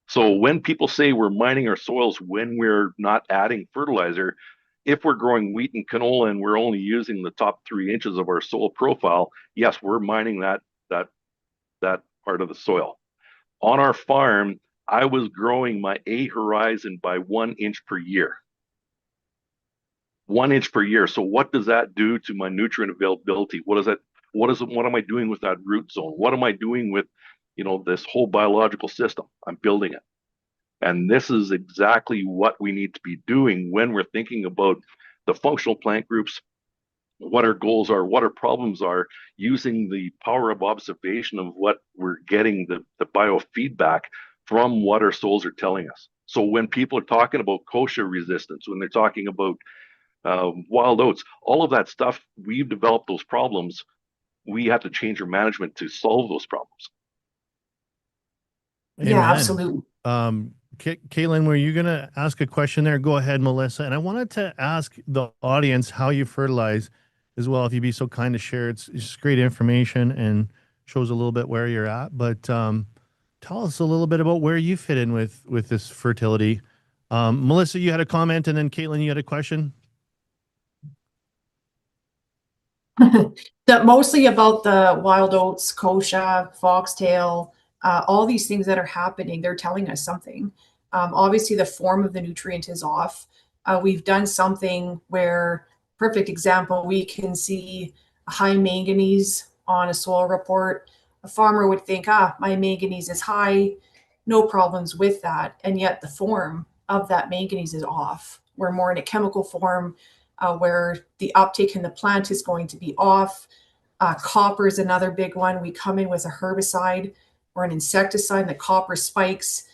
So when people say we're mining our soils when we're not adding fertilizer, if we're growing wheat and canola and we're only using the top 3 inches of our soil profile, yes, we're mining that part of the soil. On our farm, I was growing my A horizon by 1 inch per year. 1 inch per year. So what does that do to my nutrient availability? What am I doing with that root zone? What am I doing with, this whole biological system? I'm building it. And this is exactly what we need to be doing when we're thinking about the functional plant groups, what our goals are, what our problems are, using the power of observation of what we're getting, the biofeedback from what our soils are telling us. So when people are talking about kochia resistance, when they're talking about wild oats, all of that stuff, we've developed those problems. We have to change our management to solve those problems. Amen. Yeah, absolutely. Caitlin, were you going to ask a question there? Go ahead, Melissa. And I wanted to ask the audience how you fertilize as well, if you'd be so kind to share. It's just great information and shows a little bit where you're at. But tell us a little bit about where you fit in with this fertility Melissa, you had a comment, and then Caitlin, you had a question. That mostly about the wild oats, kochia, foxtail, all these things that are happening, they're telling us something. Obviously, the form of the nutrient is off. We've done something where, perfect example, we can see a high manganese on a soil report. A farmer would think, my manganese is high, no problems with that. And yet the form of that manganese is off. We're more in a chemical form where the uptake in the plant is going to be off. Copper is another big one. We come in with a herbicide or an insecticide, and the copper spikes,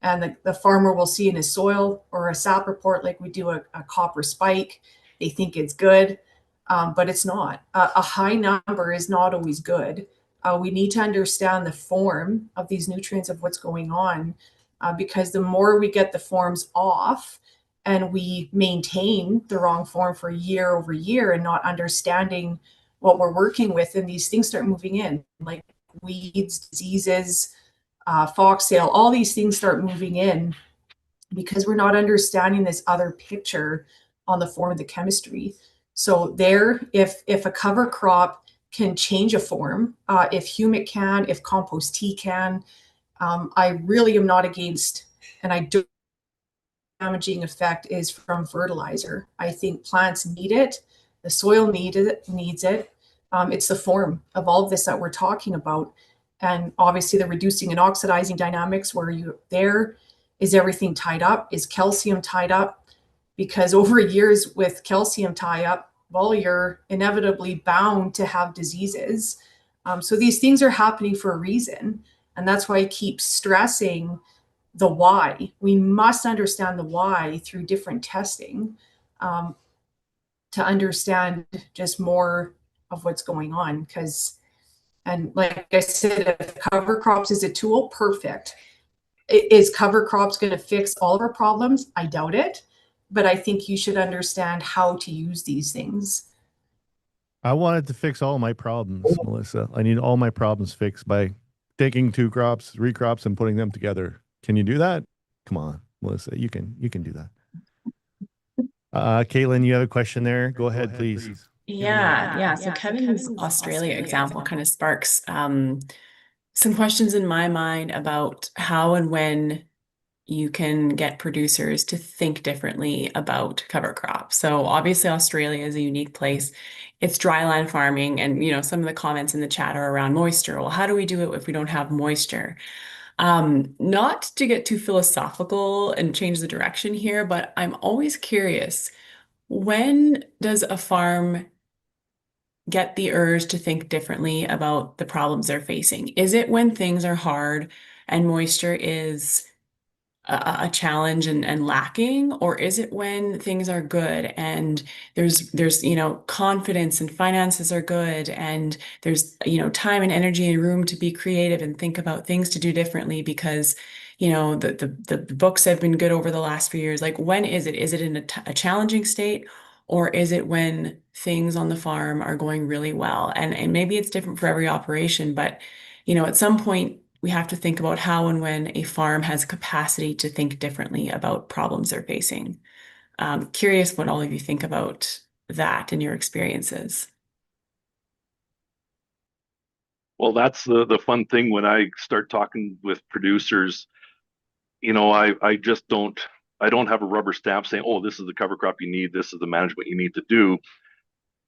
and the farmer will see in his soil or a SAP report, like we do a copper spike. They think it's good, but it's not. A high number is not always good. We need to understand the form of these nutrients of what's going on, because the more we get the forms off, and we maintain the wrong form for year over year and not understanding what we're working with, and these things start moving in, like weeds, diseases, foxtail, all these things start moving in because we're not understanding this other picture on the form of the chemistry. So there, if a cover crop can change a form, if humic can, if compost tea can, I really am not against, and I don't damaging effect is from fertilizer. I think plants need it. The soil needs it. It's the form of all of this that we're talking about. And obviously the reducing and oxidizing dynamics where is everything tied up? Is calcium tied up? Because over years with calcium tie up, well, you're inevitably bound to have diseases. So these things are happening for a reason. And that's why I keep stressing the why. We must understand the why through different testing to understand just more of what's going on. And like I said, if cover crops is a tool, perfect. Is cover crops going to fix all of our problems? I doubt it. But I think you should understand how to use these things. I wanted to fix all my problems, Melissa. I need all my problems fixed by taking 2 crops, 3 crops, and putting them together. Can you do that? Come on, Melissa, you can do that. Caitlin, you have a question there? Go ahead, please. Yeah. So Kevin's Australia example kind of sparks some questions in my mind about how and when you can get producers to think differently about cover crops. So obviously Australia is a unique place. It's dryland farming, and some of the comments in the chat are around moisture. Well, how do we do it if we don't have moisture? Not to get too philosophical and change the direction here, but I'm always curious, when does a farm get the urge to think differently about the problems they're facing? Is it when things are hard and moisture is a challenge and lacking, or is it when things are good and there's confidence and finances are good and there's time and energy and room to be creative and think about things to do differently because the books have been good over the last few years? Like, when is it? Is it in a challenging state, or is it when things on the farm are going really well? And maybe it's different for every operation, but at some point we have to think about how and when a farm has capacity to think differently about problems they're facing. Curious what all of you think about that in your experiences. Well, that's the fun thing when I start talking with producers. I just don't have a rubber stamp saying, oh, this is the cover crop you need, this is the management you need to do.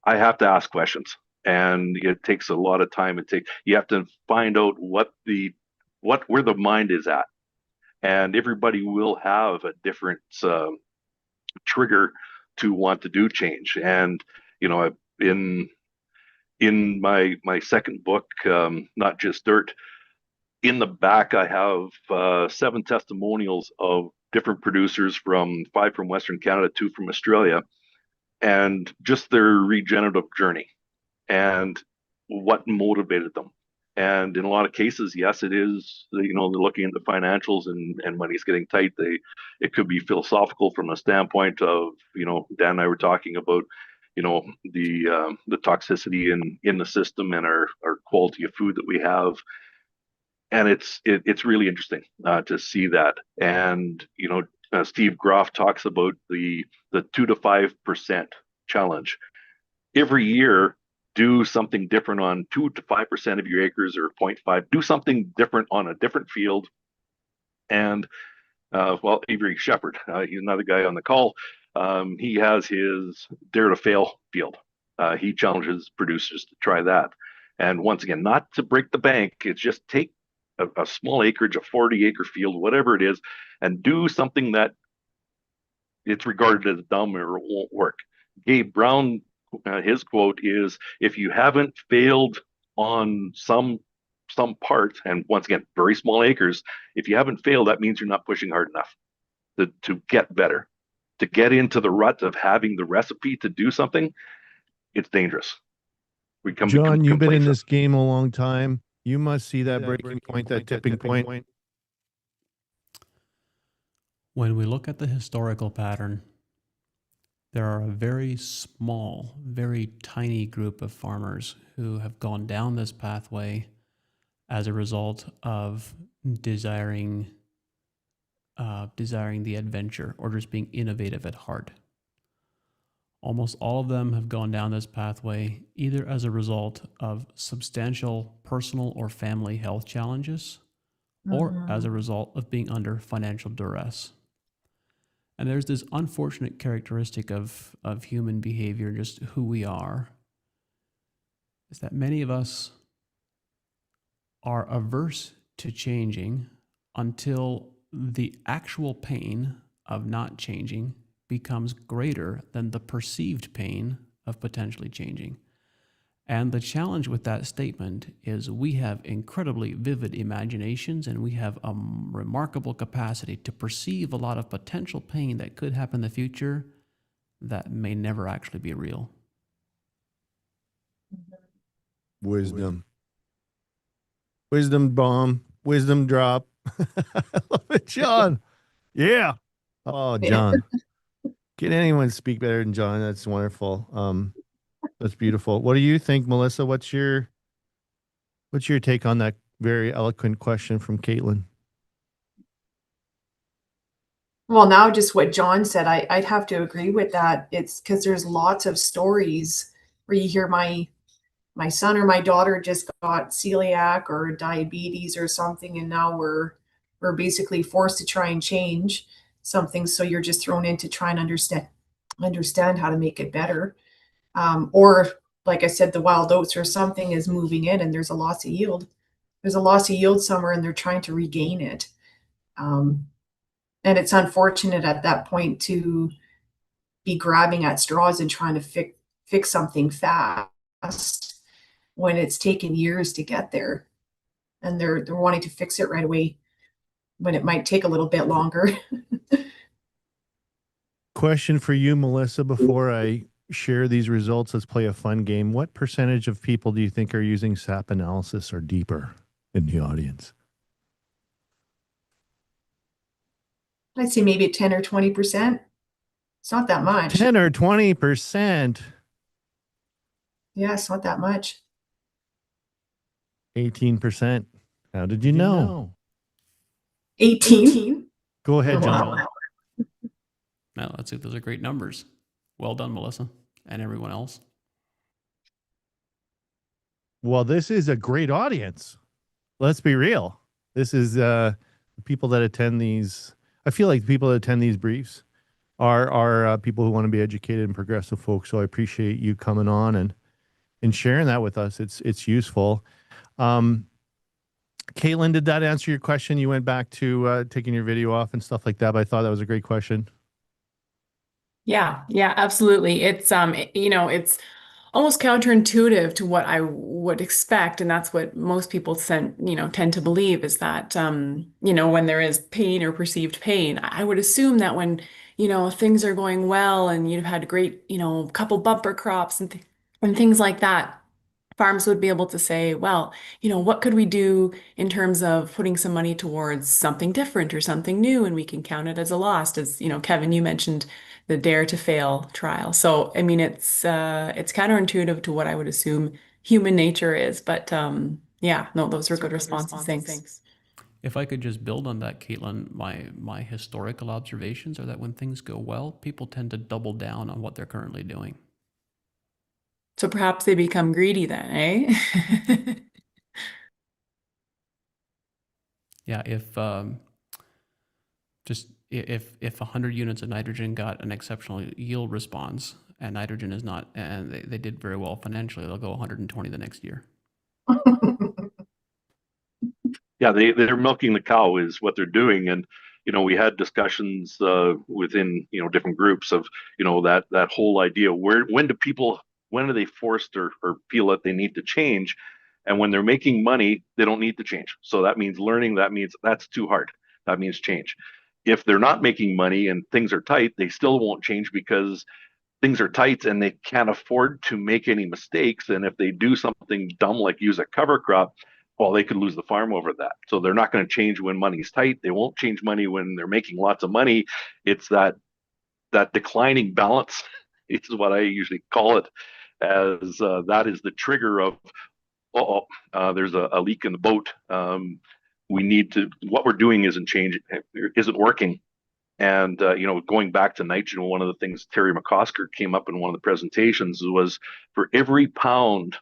I have to ask questions, and it takes a lot of time. You have to find out where the mind is at, and everybody will have a different trigger to want to do change. And in my second book, Not Just Dirt, in the back I have 7 testimonials of different producers, 5 from Western Canada, 2 from Australia, and just their regenerative journey and what motivated them. And in a lot of cases, yes, it is, they're looking at the financials and money's getting tight. It could be philosophical from a standpoint of, Dan and I were talking about, the toxicity in the system and our quality of food that we have. And it's really interesting to see that. And, Steve Groff talks about the 2 to 5% challenge. Every year, do something different on 2 to 5% of your acres, or 0.5. Do something different on a different field. And well, Avery Shepard, he's another guy on the call. He has his Dare to Fail field. He challenges producers to try that. And once again, not to break the bank, it's just take a small acreage, a 40-acre field, whatever it is, and do something that it's regarded as dumb or it won't work. Gabe Brown, his quote is, if you haven't failed on some part, and once again, very small acres, if you haven't failed, that means you're not pushing hard enough to get better. To get into the rut of having the recipe to do something, it's dangerous. John, you've been in this game a long time. You must see that breaking point, that tipping point. When we look at the historical pattern, there are a very small, very tiny group of farmers who have gone down this pathway as a result of desiring the adventure or just being innovative at heart. Almost all of them have gone down this pathway either as a result of substantial personal or family health challenges, or as a result of being under financial duress. And there's this unfortunate characteristic of human behavior, just who we are, is that many of us are averse to changing until the actual pain of not changing becomes greater than the perceived pain of potentially changing. And the challenge with that statement is we have incredibly vivid imaginations, and we have a remarkable capacity to perceive a lot of potential pain that could happen in the future that may never actually be real. Wisdom. Wisdom bomb. Wisdom drop. I love it, John. Yeah. Oh, John. Can anyone speak better than John? That's wonderful. That's beautiful. What do you think, Melissa? What's your take on that very eloquent question from Caitlin? Well, now just what John said, I'd have to agree with that. It's because there's lots of stories where you hear my son or my daughter just got celiac or diabetes or something, and now we're basically forced to try and change something. So you're just thrown in to try and understand how to make it better. Or like I said, the wild oats or something is moving in and there's a loss of yield. There's a loss of yield somewhere and they're trying to regain it. And it's unfortunate at that point to be grabbing at straws and trying to fix something fast when it's taken years to get there. And they're wanting to fix it right away when it might take a little bit longer. Question for you, Melissa, before I share these results. Let's play a fun game. What percentage of people do you think are using SAP analysis or deeper in the audience? I'd say maybe 10 or 20%. It's not that much. 10 or 20%. Yeah, it's not that much. 18%. How did you know? 18? Go ahead, John. Wow. No, those are great numbers. Well done, Melissa, and everyone else. Well, this is a great audience. Let's be real. This is people that attend these. I feel like the people that attend these briefs are people who want to be educated and progressive folks. So I appreciate you coming on and sharing that with us. It's useful. Caitlin, did that answer your question? You went back to taking your video off and stuff like that, but I thought that was a great question. Yeah, absolutely. It's it's almost counterintuitive to what I would expect, and that's what most people tend to believe, is that when there is pain or perceived pain, I would assume that when things are going well and you've had great couple bumper crops and things like that, farms would be able to say, well, what could we do in terms of putting some money towards something different or something new, and we can count it as a loss. As Kevin, you mentioned the Dare to Fail trial. So, I mean, it's counterintuitive to what I would assume human nature is. But yeah, no, those are good responses. Thanks. If I could just build on that, Caitlin, my historical observations are that when things go well, people tend to double down on what they're currently doing. So perhaps they become greedy then, eh? Yeah, if if 100 units of nitrogen got an exceptional yield response, and nitrogen is not, and they did very well financially, they'll go 120 the next year. Yeah, they're milking the cow is what they're doing. And we had discussions within different groups of that whole idea, when are they forced or feel that they need to change? And when they're making money, they don't need to change. So that means learning, that means that's too hard, that means change. If they're not making money and things are tight, they still won't change because things are tight and they can't afford to make any mistakes. And if they do something dumb like use a cover crop, well, they could lose the farm over that. So they're not going to change when money's tight. They won't change money when they're making lots of money. It's that declining balance is what I usually call it, as that is the trigger of, there's a leak in the boat. What we're doing isn't working. And going back to nitrogen, one of the things Terry McCosker came up in one of the presentations was, for every pound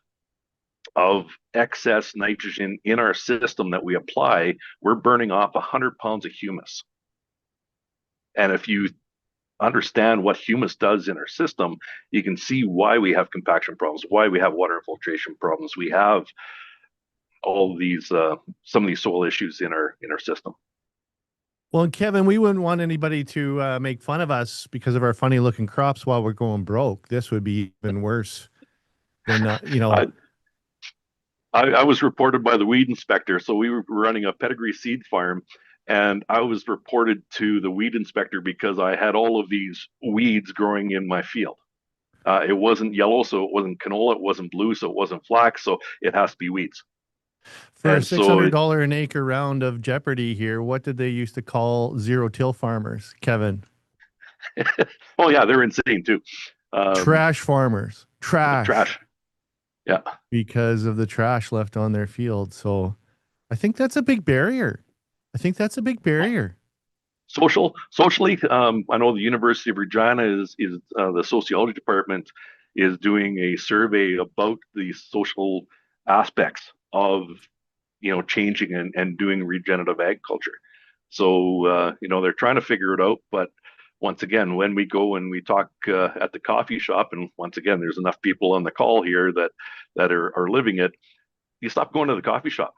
of excess nitrogen in our system that we apply, we're burning off 100 pounds of humus. And if you understand what humus does in our system, you can see why we have compaction problems, why we have water infiltration problems. We have all these some of these soil issues in our system. Well, and Kevin, we wouldn't want anybody to make fun of us because of our funny looking crops while we're going broke. This would be even worse than, I was reported by the weed inspector. So we were running a pedigree seed farm, and I was reported to the weed inspector because I had all of these weeds growing in my field. It wasn't yellow, so it wasn't canola. It wasn't blue, so it wasn't flax. So it has to be weeds. for a And so $600 an acre round of Jeopardy here, what did they used to call zero-till farmers, Kevin? oh yeah, they're insane too. Trash farmers. Trash. Yeah. Because of the trash left on their field. So I think that's a big barrier. Socially, I know the University of Regina is the sociology department is doing a survey about the social aspects of changing and doing regenerative agriculture. So they're trying to figure it out. But once again, when we go and we talk at the coffee shop, and once again, there's enough people on the call here that are living it, you stop going to the coffee shop.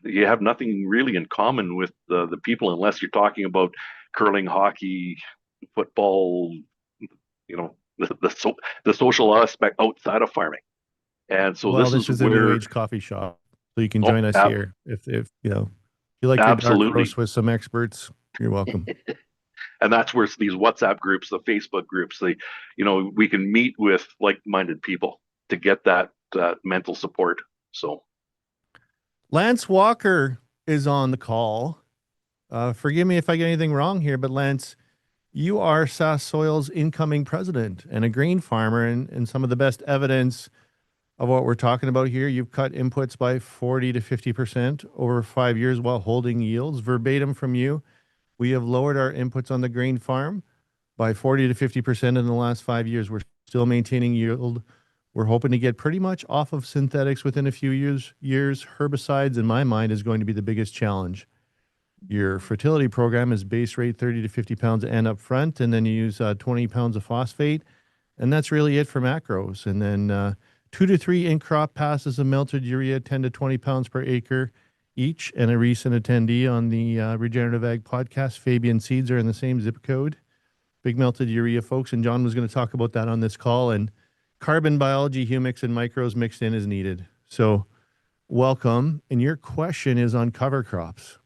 You have nothing really in common with the people unless you're talking about curling, hockey, football, the social aspect outside of farming. And so well, this is a where new age coffee shop. So you can join us here. If you like to dark absolutely roast with some experts, you're welcome. And that's where these WhatsApp groups, the Facebook groups, we can meet with like-minded people to get that mental support. So Lance Walker is on the call. Forgive me if I get anything wrong here, but Lance, you are SaskSoil's incoming president and a grain farmer, and some of the best evidence of what we're talking about here. You've cut inputs by 40 to 50% over 5 years while holding yields. Verbatim from you, we have lowered our inputs on the grain farm by 40 to 50% in the last 5 years. We're still maintaining yield. We're hoping to get pretty much off of synthetics within a few years. Herbicides, in my mind, is going to be the biggest challenge. Your fertility program is base rate 30 to 50 pounds and up front, and then you use 20 pounds of phosphate, and that's really it for macros. And then 2 to 3 in-crop passes of melted urea, 10 to 20 pounds per acre each. And a recent attendee on the Regenerative Ag podcast, Fabian Seeds, are in the same zip code. Big melted urea, folks. And John was going to talk about that on this call. And carbon biology, humics, and micros mixed in is needed. So welcome. And your question is on cover crops.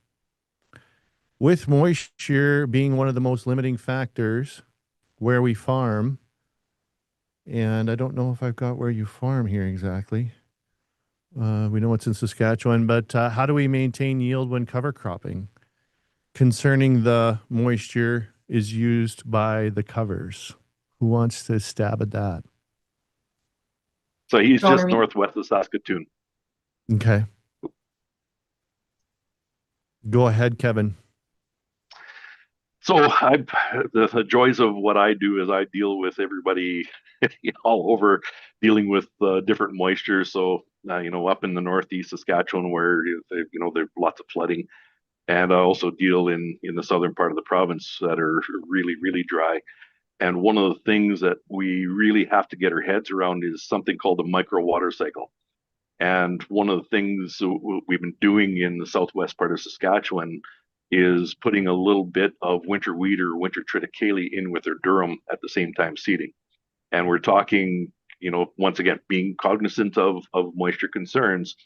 With moisture being one of the most limiting factors where we farm, and I don't know if I've got where you farm here exactly. We know it's in Saskatchewan, but how do we maintain yield when cover cropping? Concerning the moisture is used by the covers. Who wants to stab at that? So he's John, just northwest of Saskatoon. Okay. Go ahead, Kevin. So the joys of what I do is I deal with everybody all over, dealing with different moisture. So up in the northeast Saskatchewan, where there's lots of flooding, and I also deal in the southern part of the province that are really, really dry. And one of the things that we really have to get our heads around is something called the micro water cycle. And one of the things we've been doing in the southwest part of Saskatchewan is putting a little bit of winter wheat or winter triticale in with their durum at the same time seeding. And we're talking, once again, being cognizant of moisture concerns.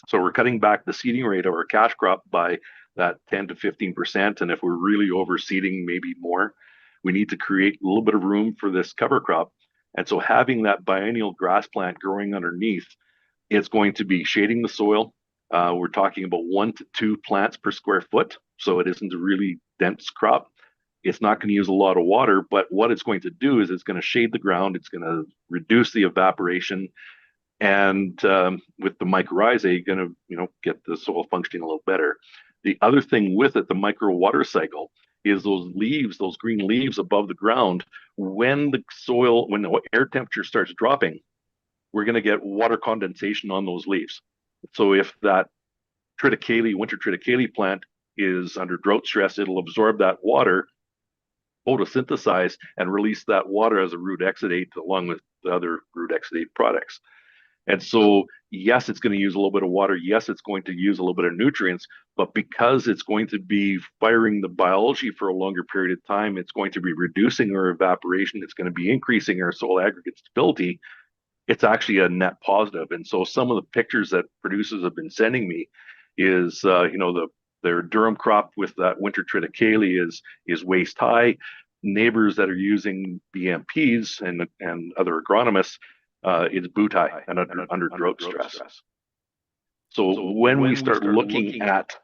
So we're cutting back the seeding rate of our cash crop by that 10 to 15%. And if we're really overseeding, maybe more, we need to create a little bit of room for this cover crop. And so having that biennial grass plant growing underneath, it's going to be shading the soil. We're talking about 1 to 2 plants per square foot. So it isn't a really dense crop. It's not going to use a lot of water, but what it's going to do is it's going to shade the ground. It's going to reduce the evaporation. And with the mycorrhizae, going to get the soil functioning a little better. The other thing with it, the micro water cycle, is those leaves, those green leaves above the ground. When the air temperature starts dropping, we're going to get water condensation on those leaves. So if that winter triticale plant is under drought stress, it'll absorb that water, photosynthesize, and release that water as a root exudate along with the other root exudate products. And so, yes, it's going to use a little bit of water. Yes, it's going to use a little bit of nutrients, but because it's going to be firing the biology for a longer period of time, it's going to be reducing our evaporation. It's going to be increasing our soil aggregate stability. It's actually a net positive. And so some of the pictures that producers have been sending me is, their durum crop with that winter triticale is waist high. Neighbors that are using BMPs and other agronomists, it's boot high and under drought stress. So when we start looking at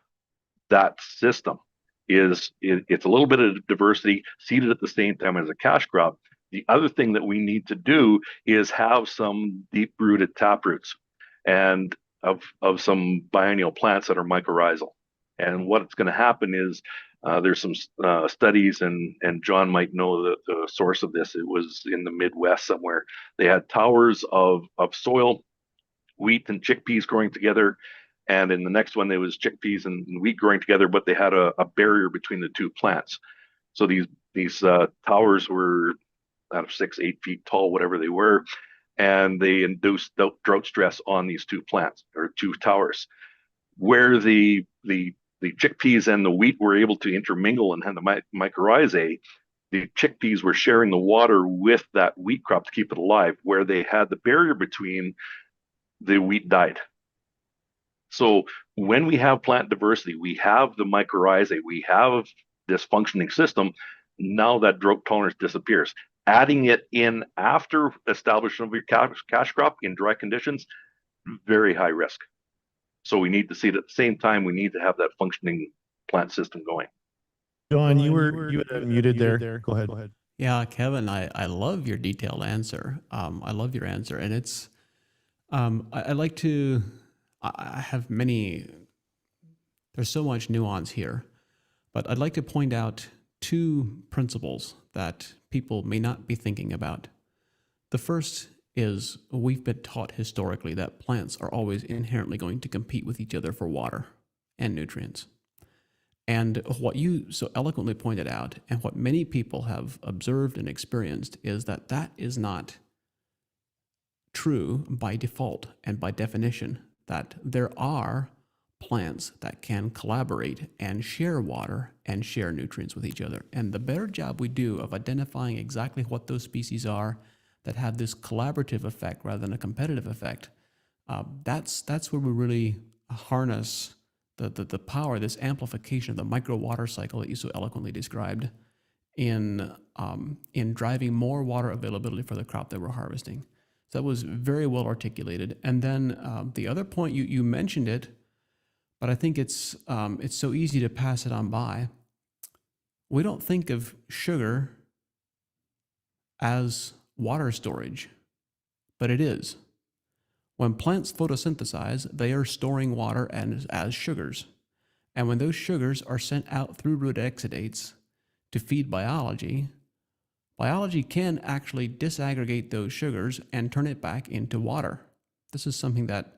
that system, it's a little bit of diversity seeded at the same time as a cash crop. The other thing that we need to do is have some deep-rooted taproots and of some biennial plants that are mycorrhizal. And what's going to happen is there's some studies, and John might know the source of this. It was in the Midwest somewhere. They had towers of soil, wheat and chickpeas growing together. And in the next one, there was chickpeas and wheat growing together, but they had a barrier between the two plants. So these towers were out of 6-8 feet tall, whatever they were, and they induced drought stress on these two plants or two towers, where the chickpeas and the wheat were able to intermingle and have the mycorrhizae. The chickpeas were sharing the water with that wheat crop to keep it alive. Where they had the barrier between, the wheat died. So when we have plant diversity, we have the mycorrhizae, we have this functioning system. Now that drought tolerance disappears. Adding it in after establishment of your cash crop in dry conditions, very high risk. So we need to see it at the same time. We need to have that functioning plant system going. John, you had muted there. Go ahead. Yeah, Kevin, I love your detailed answer. I love your answer, and it's I like to. I have many. There's so much nuance here, but I'd like to point out 2 principles that people may not be thinking about. The first is we've been taught historically that plants are always inherently going to compete with each other for water and nutrients. And what you so eloquently pointed out, and what many people have observed and experienced, is that that is not true by default and by definition, that there are plants that can collaborate and share water and share nutrients with each other. And the better job we do of identifying exactly what those species are that have this collaborative effect rather than a competitive effect, that's where we really harness the power, this amplification of the micro water cycle that you so eloquently described in driving more water availability for the crop that we're harvesting. So that was very well articulated. And then the other point, you mentioned it, but I think it's so easy to pass it on by. We don't think of sugar as water storage, but it is. When plants photosynthesize, they are storing water as sugars. And when those sugars are sent out through root exudates to feed biology, biology can actually disaggregate those sugars and turn it back into water. This is something that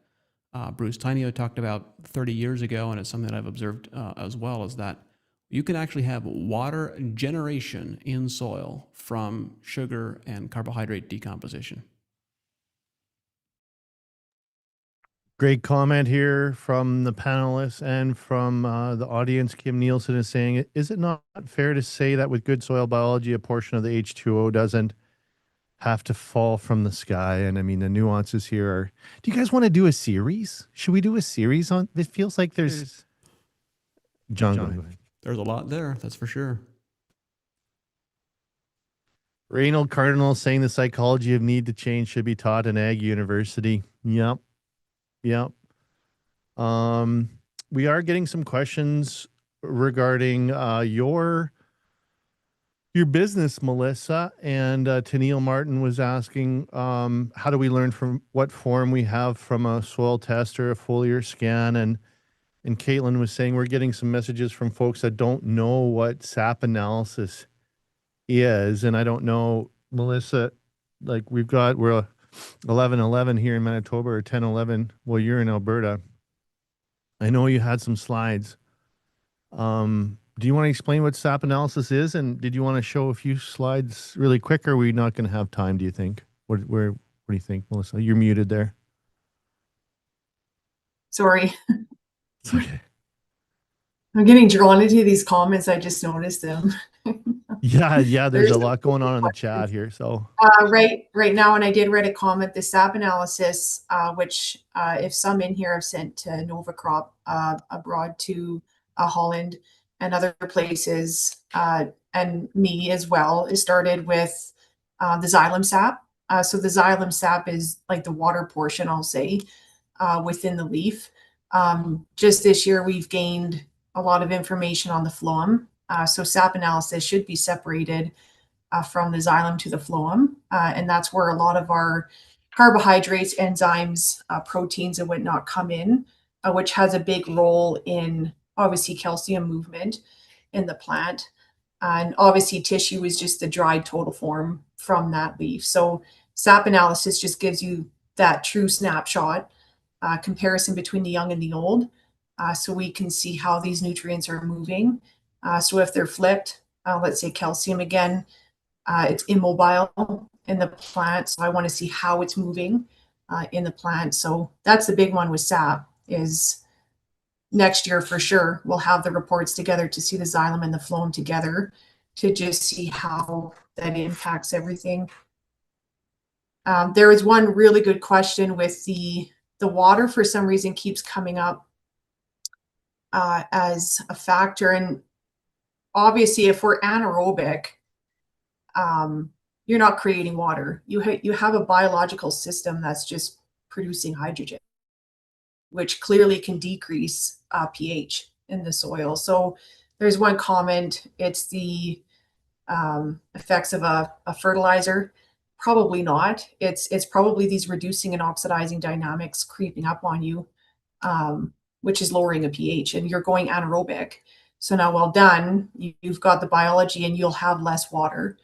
Bruce Tainio talked about 30 years ago, and it's something that I've observed as well, is that you can actually have water generation in soil from sugar and carbohydrate decomposition. Great comment here from the panelists and from the audience. Kim Nielsen is saying, is it not fair to say that with good soil biology, a portion of the H2O doesn't have to fall from the sky? And I mean, the nuances here are, do you guys want to do a series? Should we do a series on, it feels like there's, John, go ahead. There's a lot there, that's for sure. Reynold Cardinal saying the psychology of need to change should be taught in Ag University. Yep. Yep. We are getting some questions regarding your business, Melissa, and Tennille Martin was asking, how do we learn from what form we have from a soil test or a foliar scan? And Caitlin was saying we're getting some messages from folks that don't know what SAP analysis is. And I don't know, Melissa, like we're 11:11 here in Manitoba, or 10:11. Well, you're in Alberta. I know you had some slides. Do you want to explain what SAP analysis is? And did you want to show a few slides really quick, or are we not going to have time, do you think? What do you think, Melissa? You're muted there. Sorry. It's okay. I'm getting drawn into these comments. I just noticed them. Yeah. There's a lot going on in the chat here. So right now, and I did read a comment, the SAP analysis, which if some in here have sent to Nova Crop abroad to Holland and other places, and me as well, is started with the xylem sap. So the xylem sap is like the water portion, I'll say, within the leaf. Just this year, we've gained a lot of information on the phloem. So SAP analysis should be separated from the xylem to the phloem. And that's where a lot of our carbohydrates, enzymes, proteins, and whatnot come in, which has a big role in obviously calcium movement in the plant. And obviously tissue is just the dried total form from that leaf. So SAP analysis just gives you that true snapshot comparison between the young and the old. So we can see how these nutrients are moving. So if they're flipped, let's say calcium again, it's immobile in the plant. So I want to see how it's moving in the plant. So that's the big one with SAP, is next year for sure, we'll have the reports together to see the xylem and the phloem together to just see how that impacts everything. There is one really good question with the water, for some reason keeps coming up as a factor. And obviously if we're anaerobic, you're not creating water. You have a biological system that's just producing hydrogen, which clearly can decrease pH in the soil. So there's one comment, it's the effects of a fertilizer. Probably not. It's probably these reducing and oxidizing dynamics creeping up on you, which is lowering a pH, and you're going anaerobic. So now, well done, you've got the biology and you'll have less water.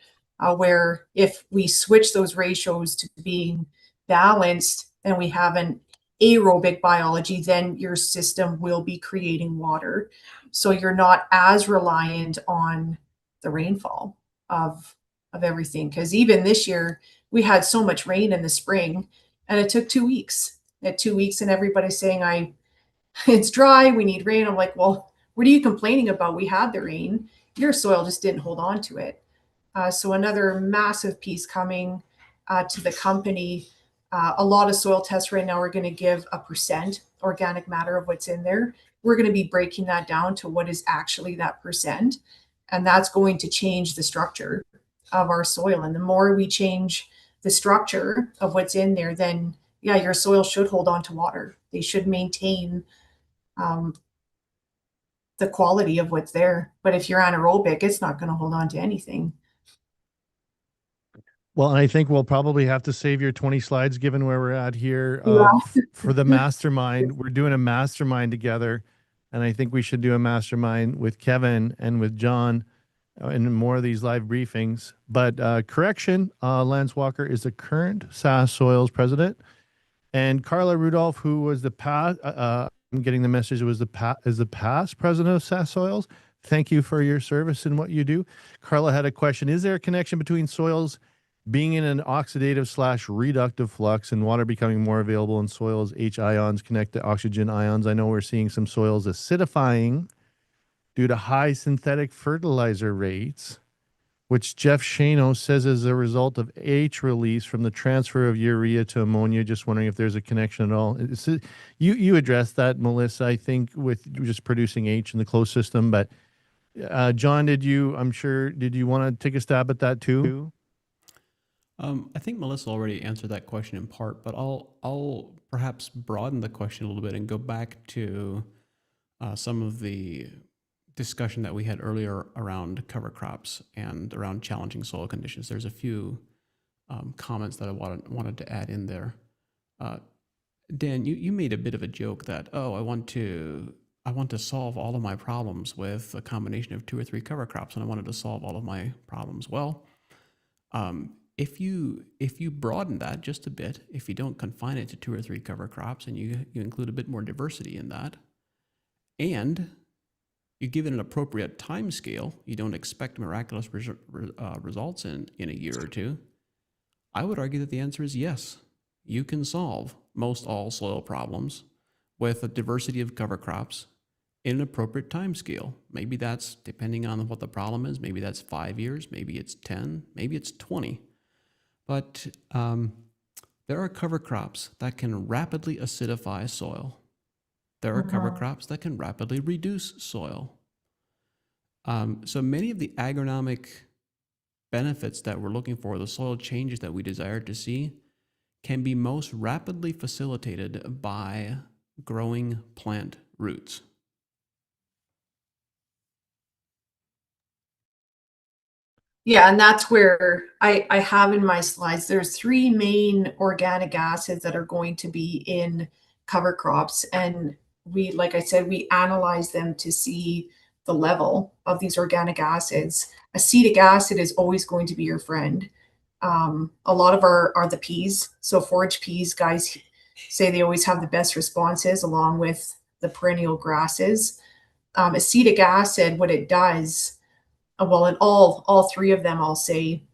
Where if we switch those ratios to being balanced and we have an aerobic biology, then your system will be creating water. So you're not as reliant on the rainfall of everything. Because even this year, we had so much rain in the spring and it took 2 weeks. At 2 weeks, and everybody's saying, it's dry, we need rain. I'm like, well, what are you complaining about? We had the rain. Your soil just didn't hold on to it. So another massive piece coming to the company. A lot of soil tests right now are going to give a % organic matter of what's in there. We're going to be breaking that down to what is actually that %. And that's going to change the structure of our soil. And the more we change the structure of what's in there, then yeah, your soil should hold on to water. They should maintain the quality of what's there. But if you're anaerobic, it's not going to hold on to anything. Well, I think we'll probably have to save your 20 slides given where we're at here Yeah. for the mastermind. We're doing a mastermind together. And I think we should do a mastermind with Kevin and with John and more of these live briefings. But correction, Lance Walker is the current SAS Soils president. And Carla Rudolph, who was the past, I'm getting the message, was the past president of SAS Soils. Thank you for your service and what you do. Carla had a question. Is there a connection between soils being in an oxidative/reductive flux and water becoming more available in soils? H ions connect to oxygen ions. I know we're seeing some soils acidifying due to high synthetic fertilizer rates, which Jeff Shano says is a result of H release from the transfer of urea to ammonia. Just wondering if there's a connection at all. You addressed that, Melissa, I think, with just producing H in the closed system. But John, did you want to take a stab at that too? I think Melissa already answered that question in part, but I'll perhaps broaden the question a little bit and go back to some of the discussion that we had earlier around cover crops and around challenging soil conditions. There's a few comments that I wanted to add in there. Dan, you made a bit of a joke that, I want to solve all of my problems with a combination of 2 or 3 cover crops, and I wanted to solve all of my problems. Well, if you broaden that just a bit, if you don't confine it to 2 or 3 cover crops, and you include a bit more diversity in that, and you give it an appropriate time scale, you don't expect miraculous results in a year or two, I would argue that the answer is yes. You can solve most all soil problems with a diversity of cover crops in an appropriate time scale. Maybe that's, depending on what the problem is, maybe that's 5 years, maybe it's 10, maybe it's 20. But there are cover crops that can rapidly acidify soil. There are cover crops that can rapidly reduce soil. So many of the agronomic benefits that we're looking for, the soil changes that we desire to see, can be most rapidly facilitated by growing plant roots. Yeah, and that's where I have in my slides, there's 3 main organic acids that are going to be in cover crops. And we, like I said, we analyze them to see the level of these organic acids. Acetic acid is always going to be your friend. A lot of are the peas. So forage peas, guys say they always have the best responses along with the perennial grasses. Acetic acid, what it does, well, in all 3 of them, I'll say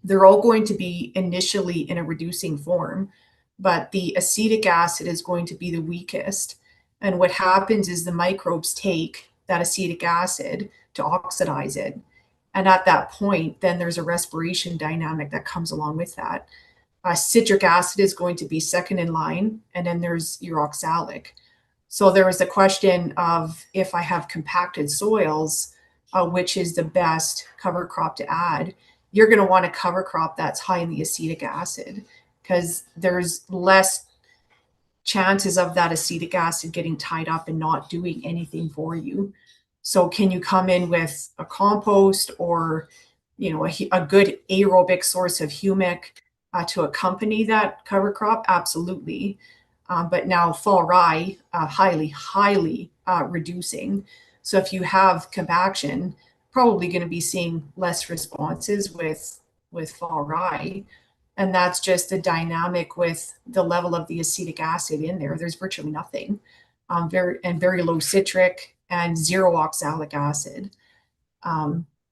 they're all going to be initially in a reducing form, but the acetic acid is going to be the weakest. And what happens is the microbes take that acetic acid to oxidize it. And at that point, then there's a respiration dynamic that comes along with that. Citric acid is going to be second in line, and then there's your oxalic. So there was the question of, if I have compacted soils, which is the best cover crop to add, you're going to want a cover crop that's high in the acetic acid, because there's less chances of that acetic acid getting tied up and not doing anything for you. So can you come in with a compost or, a good aerobic source of humic to accompany that cover crop? Absolutely. But now fall rye, highly reducing. So if you have compaction, probably going to be seeing less responses with fall rye. And that's just the dynamic with the level of the acetic acid in there. There's virtually nothing, very low citric and 0 oxalic acid.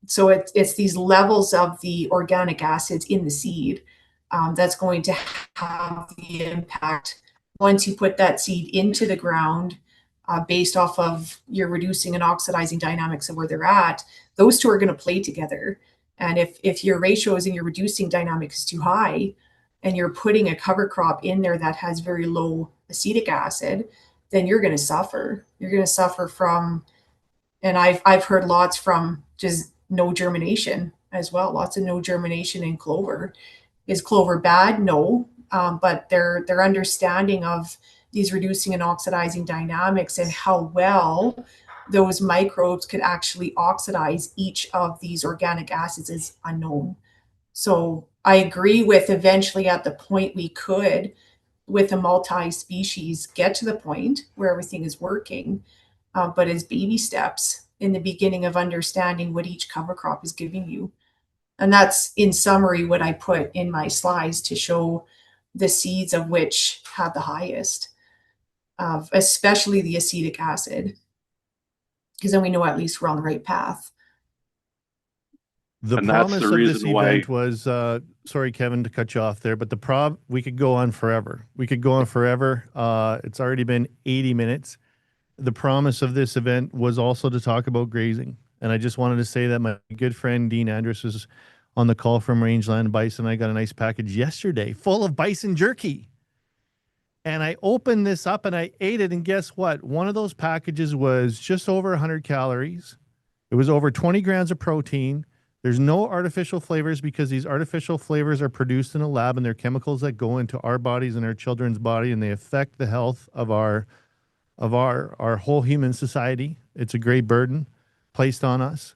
So it's these levels of the organic acids in the seed that's going to have the impact once you put that seed into the ground. Based off of your reducing and oxidizing dynamics of where they're at, those 2 are going to play together. And if your ratios and your reducing dynamic is too high, and you're putting a cover crop in there that has very low acetic acid, then you're going to suffer. You're going to suffer from, and I've heard lots from just no germination as well. Lots of no germination in clover. Is clover bad? No, but their understanding of these reducing and oxidizing dynamics and how well those microbes could actually oxidize each of these organic acids is unknown. So I agree with, eventually at the point we could, with a multi-species, get to the point where everything is working. but as baby steps in the beginning of understanding what each cover crop is giving you. And that's in summary what I put in my slides to show the seeds of which have the highest, especially the acetic acid, because then we know at least we're on the right path. The And that's the promise of this reason why- event was, sorry, Kevin, to cut you off there, but we could go on forever. We could go on forever. It's already been 80 minutes. The promise of this event was also to talk about grazing. And I just wanted to say that my good friend Dean Andrus was on the call from Rangeland Bison. I got a nice package yesterday full of bison jerky. And I opened this up and I ate it. And guess what? One of those packages was just over 100 calories. It was over 20 grams of protein. There's no artificial flavors because these artificial flavors are produced in a lab and they're chemicals that go into our bodies and our children's body, and they affect the health of our whole human society. It's a great burden placed on us.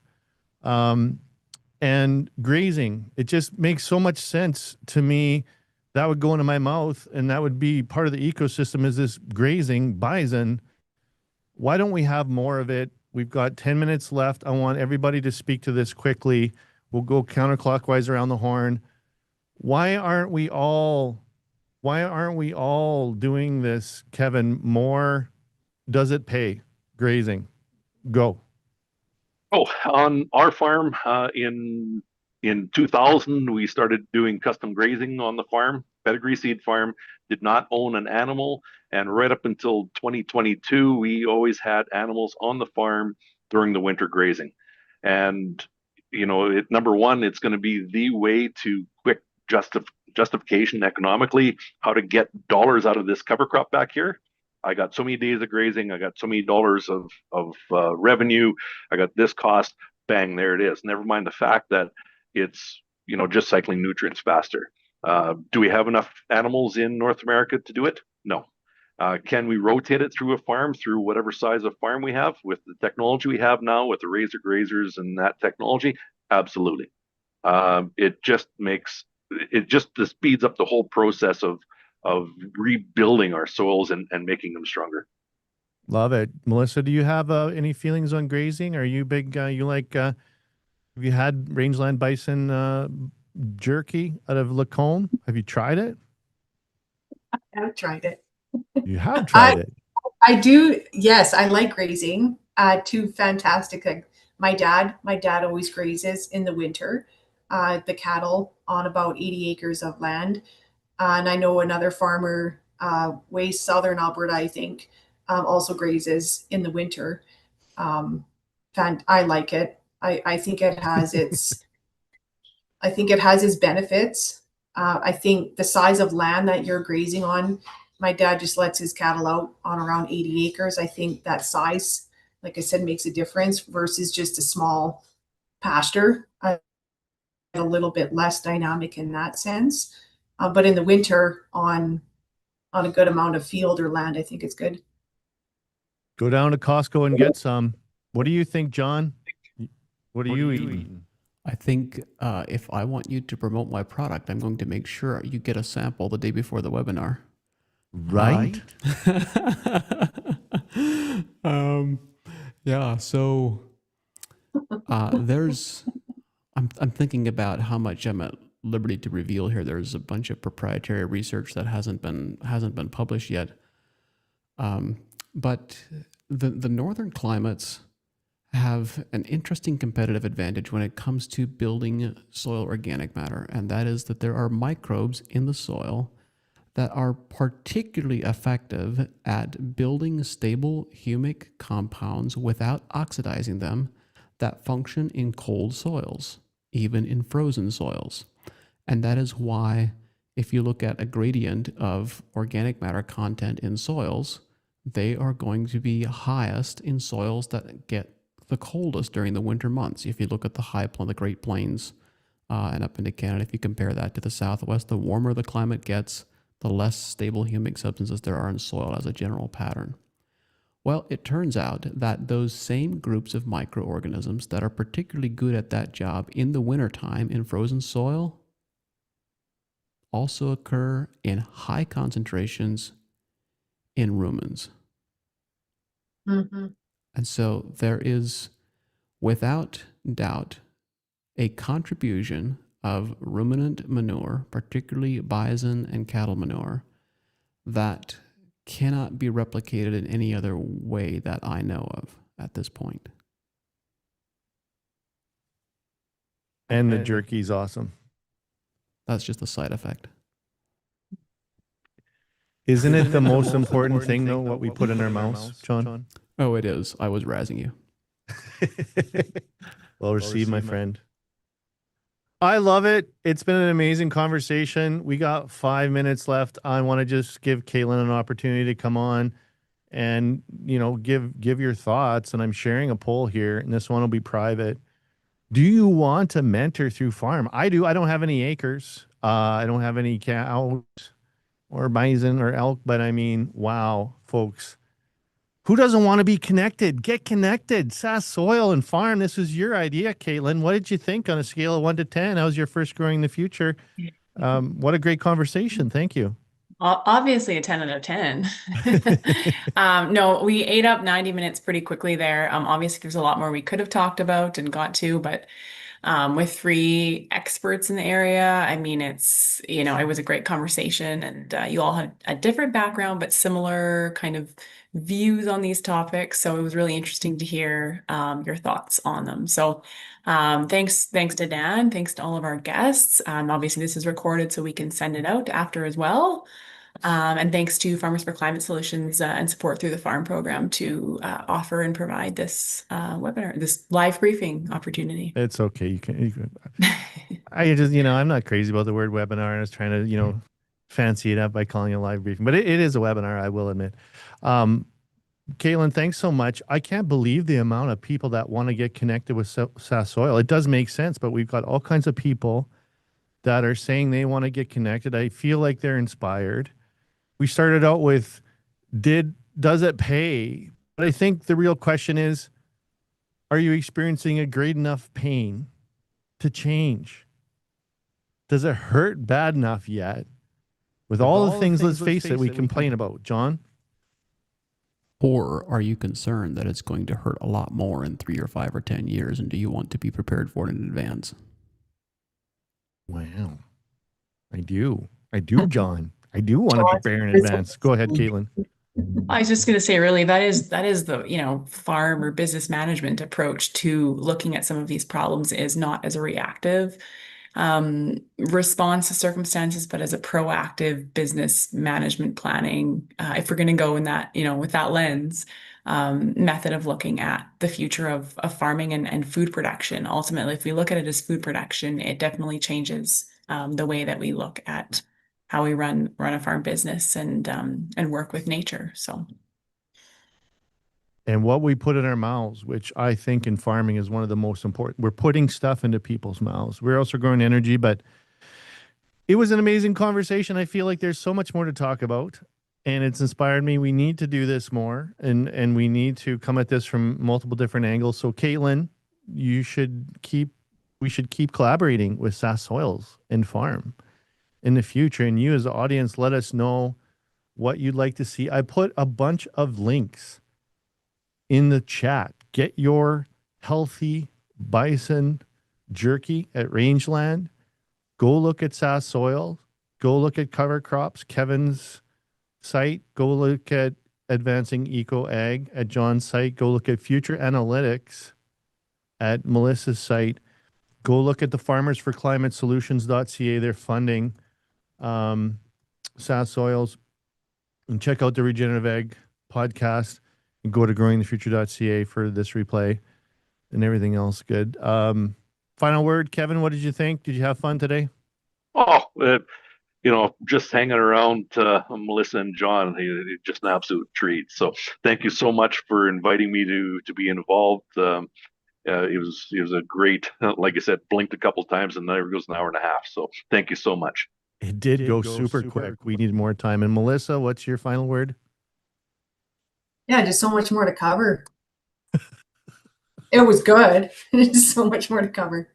And grazing, it just makes so much sense to me. That would go into my mouth and that would be part of the ecosystem, is this grazing bison. Why don't we have more of it? We've got 10 minutes left. I want everybody to speak to this quickly. We'll go counterclockwise around the horn. Why aren't we all doing this, Kevin? More, does it pay? Grazing. Go. Oh, on our farm in 2000, we started doing custom grazing on the farm. Pedigree Seed Farm did not own an animal, and right up until 2022, we always had animals on the farm during the winter grazing. And number one, it's going to be the way to quick justification economically, how to get dollars out of this cover crop back here. I got so many days of grazing. I got so many dollars of revenue. I got this cost. Bang, there it is. Never mind the fact that it's just cycling nutrients faster. Do we have enough animals in North America to do it? No. Can we rotate it through a farm, through whatever size of farm we have, with the technology we have now, with the razor grazers and that technology? Absolutely. It just speeds up the whole process of rebuilding our soils and making them stronger. Love it. Melissa, do you have any feelings on grazing? Are you big, have you had rangeland bison jerky out of Lacombe? Have you tried it? I have tried it. You have tried it. I do. Yes, I like grazing. Two fantastic. My dad always grazes in the winter, the cattle on about 80 acres of land. And I know another farmer, way southern Alberta, I think, also grazes in the winter. I like it. I think it has its benefits. I think the size of land that you're grazing on, my dad just lets his cattle out on around 80 acres. I think that size, like I said, makes a difference versus just a small pasture. A little bit less dynamic in that sense. But in the winter on a good amount of field or land, I think it's good. Go down to Costco and get some. What do you think, John? What are you eating? I think if I want you to promote my product, I'm going to make sure you get a sample the day before the webinar. Right? Yeah, so I'm thinking about how much I'm at liberty to reveal here. There's a bunch of proprietary research that hasn't been published yet. But the northern climates have an interesting competitive advantage when it comes to building soil organic matter, and that is that there are microbes in the soil that are particularly effective at building stable humic compounds without oxidizing them, that function in cold soils, even in frozen soils. And that is why, if you look at a gradient of organic matter content in soils, they are going to be highest in soils that get the coldest during the winter months. If you look at the Great Plains and up into Canada, if you compare that to the Southwest, the warmer the climate gets, the less stable humic substances there are in soil as a general pattern. Well, it turns out that those same groups of microorganisms that are particularly good at that job in the wintertime in frozen soil also occur in high concentrations in rumens. Mm-hmm. And so there is, without doubt, a contribution of ruminant manure, particularly bison and cattle manure, that cannot be replicated in any other way that I know of at this point. And the jerky's awesome. That's just a side effect. Isn't it the most important thing, though, what we put in our mouths, John? Oh, it is. I was razzing you. Well received, my friend. I love it. It's been an amazing conversation. We got 5 minutes left. I want to just give Caitlin an opportunity to come on and, you know, give your thoughts. And I'm sharing a poll here, and this one will be private. Do you want to mentor through farm? I do. I don't have any acres. I don't have any cows or bison or elk, but I mean, wow, folks. Who doesn't want to be connected? Get connected. Sask Soil and Farm. This was your idea, Caitlin. What did you think on a scale of 1 to 10? How's your first Growing the Future? What a great conversation. Thank you. Obviously a 10 out of 10. No, we ate up 90 minutes pretty quickly there. Obviously there's a lot more we could have talked about and got to, but with 3 experts in the area, I mean, it's, you know, it was a great conversation, and you all had a different background, but similar kind of views on these topics. So it was really interesting to hear your thoughts on them. So thanks to Dan, thanks to all of our guests. Obviously this is recorded so we can send it out after as well. And thanks to Farmers for Climate Solutions and support through the farm program to offer and provide this webinar, this live briefing opportunity. It's okay. You can I just, you know, I'm not crazy about the word webinar. I was trying to, you know, fancy it up by calling it a live briefing, but it is a webinar, I will admit. Caitlin, thanks so much. I can't believe the amount of people that want to get connected with Sask Soil. It does make sense, but we've got all kinds of people that are saying they want to get connected. I feel like they're inspired. We started out with, does it pay? But I think the real question is, are you experiencing a great enough pain to change? Does it hurt bad enough yet? With all the things, let's face it, we complain about, John? Or are you concerned that it's going to hurt a lot more in 3 or 5 or 10 years? And do you want to be prepared for it in advance? Wow. I do, John. I do want to prepare in advance. Go ahead, Caitlin. I was just going to say, really, that is the, you know, farm or business management approach to looking at some of these problems is not as a reactive response to circumstances, but as a proactive business management planning. If we're going to go in that, you know, with that lens, method of looking at the future of farming and food production. Ultimately, if we look at it as food production, it definitely changes the way that we look at how we run a farm business and work with nature. So, and what we put in our mouths, which I think in farming is one of the most important. We're putting stuff into people's mouths. We're also growing energy, but it was an amazing conversation. I feel like there's so much more to talk about, and it's inspired me. We need to do this more, and we need to come at this from multiple different angles. So, Caitlin, we should keep collaborating with Sask Soils and Farm in the future. And you as the audience, let us know what you'd like to see. I put a bunch of links in the chat. Get your healthy bison jerky at Rangeland. Go look at Sask Soil. Go look at Cover Crops, Kevin's site. Go look at Advancing Eco Ag at John's site. Go look at Future Analytics at Melissa's site. Go look at the Farmers for Climate Solutions.ca. They're funding Sask Soils, and check out the Regenerative Ag podcast, and go to growingthefuture.ca for this replay and everything else. Good. Final word, Kevin, what did you think? Did you have fun today? Oh, you know, just hanging around Melissa and John, just an absolute treat. So thank you so much for inviting me to be involved. It was a great, like I said, blinked a couple times and there goes an hour and a half. So thank you so much. It did go super quick. We need more time. And Melissa, what's your final word? Yeah, just so much more to cover. It was good. Just so much more to cover.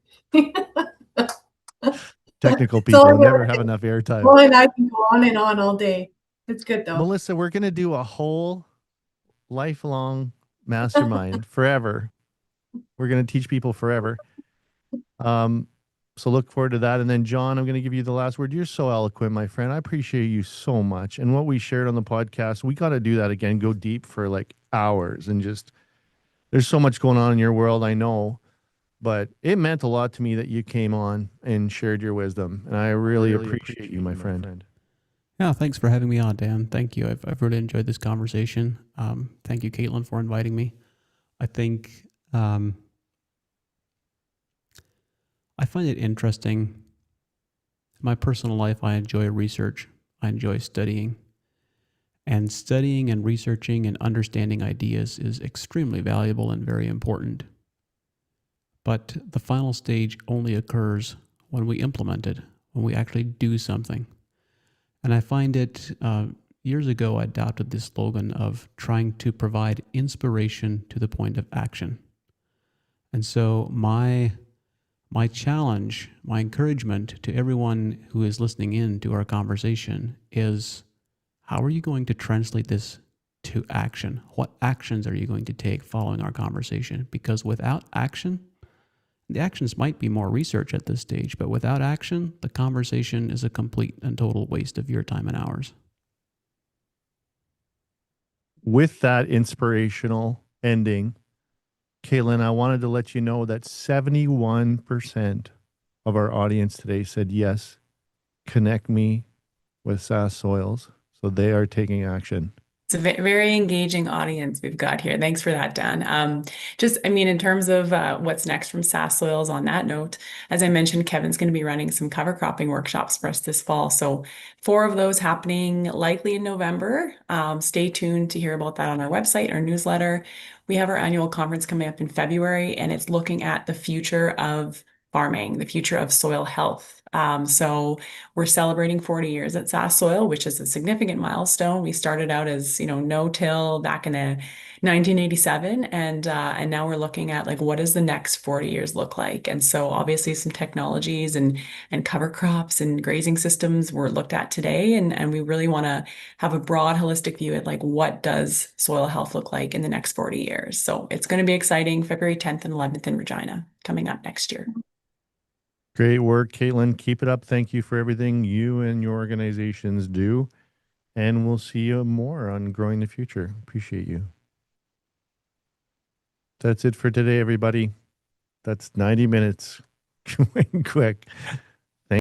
Technical people never have enough airtime. Well, and I can go on and on all day. It's good though. Melissa, we're going to do a whole lifelong mastermind forever. We're going to teach people forever. So look forward to that. And then, John, I'm going to give you the last word. You're so eloquent, my friend. I appreciate you so much. And what we shared on the podcast, we got to do that again, go deep for like hours and just, there's so much going on in your world, I know, but it meant a lot to me that you came on and shared your wisdom. And I really appreciate you, my friend. Yeah, thanks for having me on, Dan. Thank you. I've really enjoyed this conversation. Thank you, Caitlin, for inviting me. I think I find it interesting. In my personal life, I enjoy research. I enjoy studying. And studying and researching and understanding ideas is extremely valuable and very important. But the final stage only occurs when we implement it, when we actually do something. And I find it, years ago, I adopted this slogan of trying to provide inspiration to the point of action. And so my challenge, my encouragement to everyone who is listening in to our conversation is, how are you going to translate this to action? What actions are you going to take following our conversation? Because without action, the actions might be more research at this stage, but without action, the conversation is a complete and total waste of your time and ours. With that inspirational ending, Caitlin, I wanted to let you know that 71% of our audience today said, yes, connect me with SAS Soils. So they are taking action. It's a very engaging audience we've got here. Thanks for that, Dan. In terms of what's next from SAS Soils, on that note, as I mentioned, Kevin's going to be running some cover cropping workshops for us this fall. So 4 of those happening likely in November. Stay tuned to hear about that on our website, our newsletter. We have our annual conference coming up in February, and it's looking at the future of farming, the future of soil health. So we're celebrating 40 years at SAS Soil, which is a significant milestone. We started out as, no-till back in 1987, and now we're looking at like, what does the next 40 years look like? And so obviously some technologies and cover crops and grazing systems were looked at today, and we really want to have a broad holistic view at like, what does soil health look like in the next 40 years? So it's going to be exciting. February 10th and 11th in Regina coming up next year. Great work, Caitlin. Keep it up. Thank you for everything you and your organizations do. And we'll see you more on Growing the Future. Appreciate you. That's it for today, everybody. That's 90 minutes. Going quick.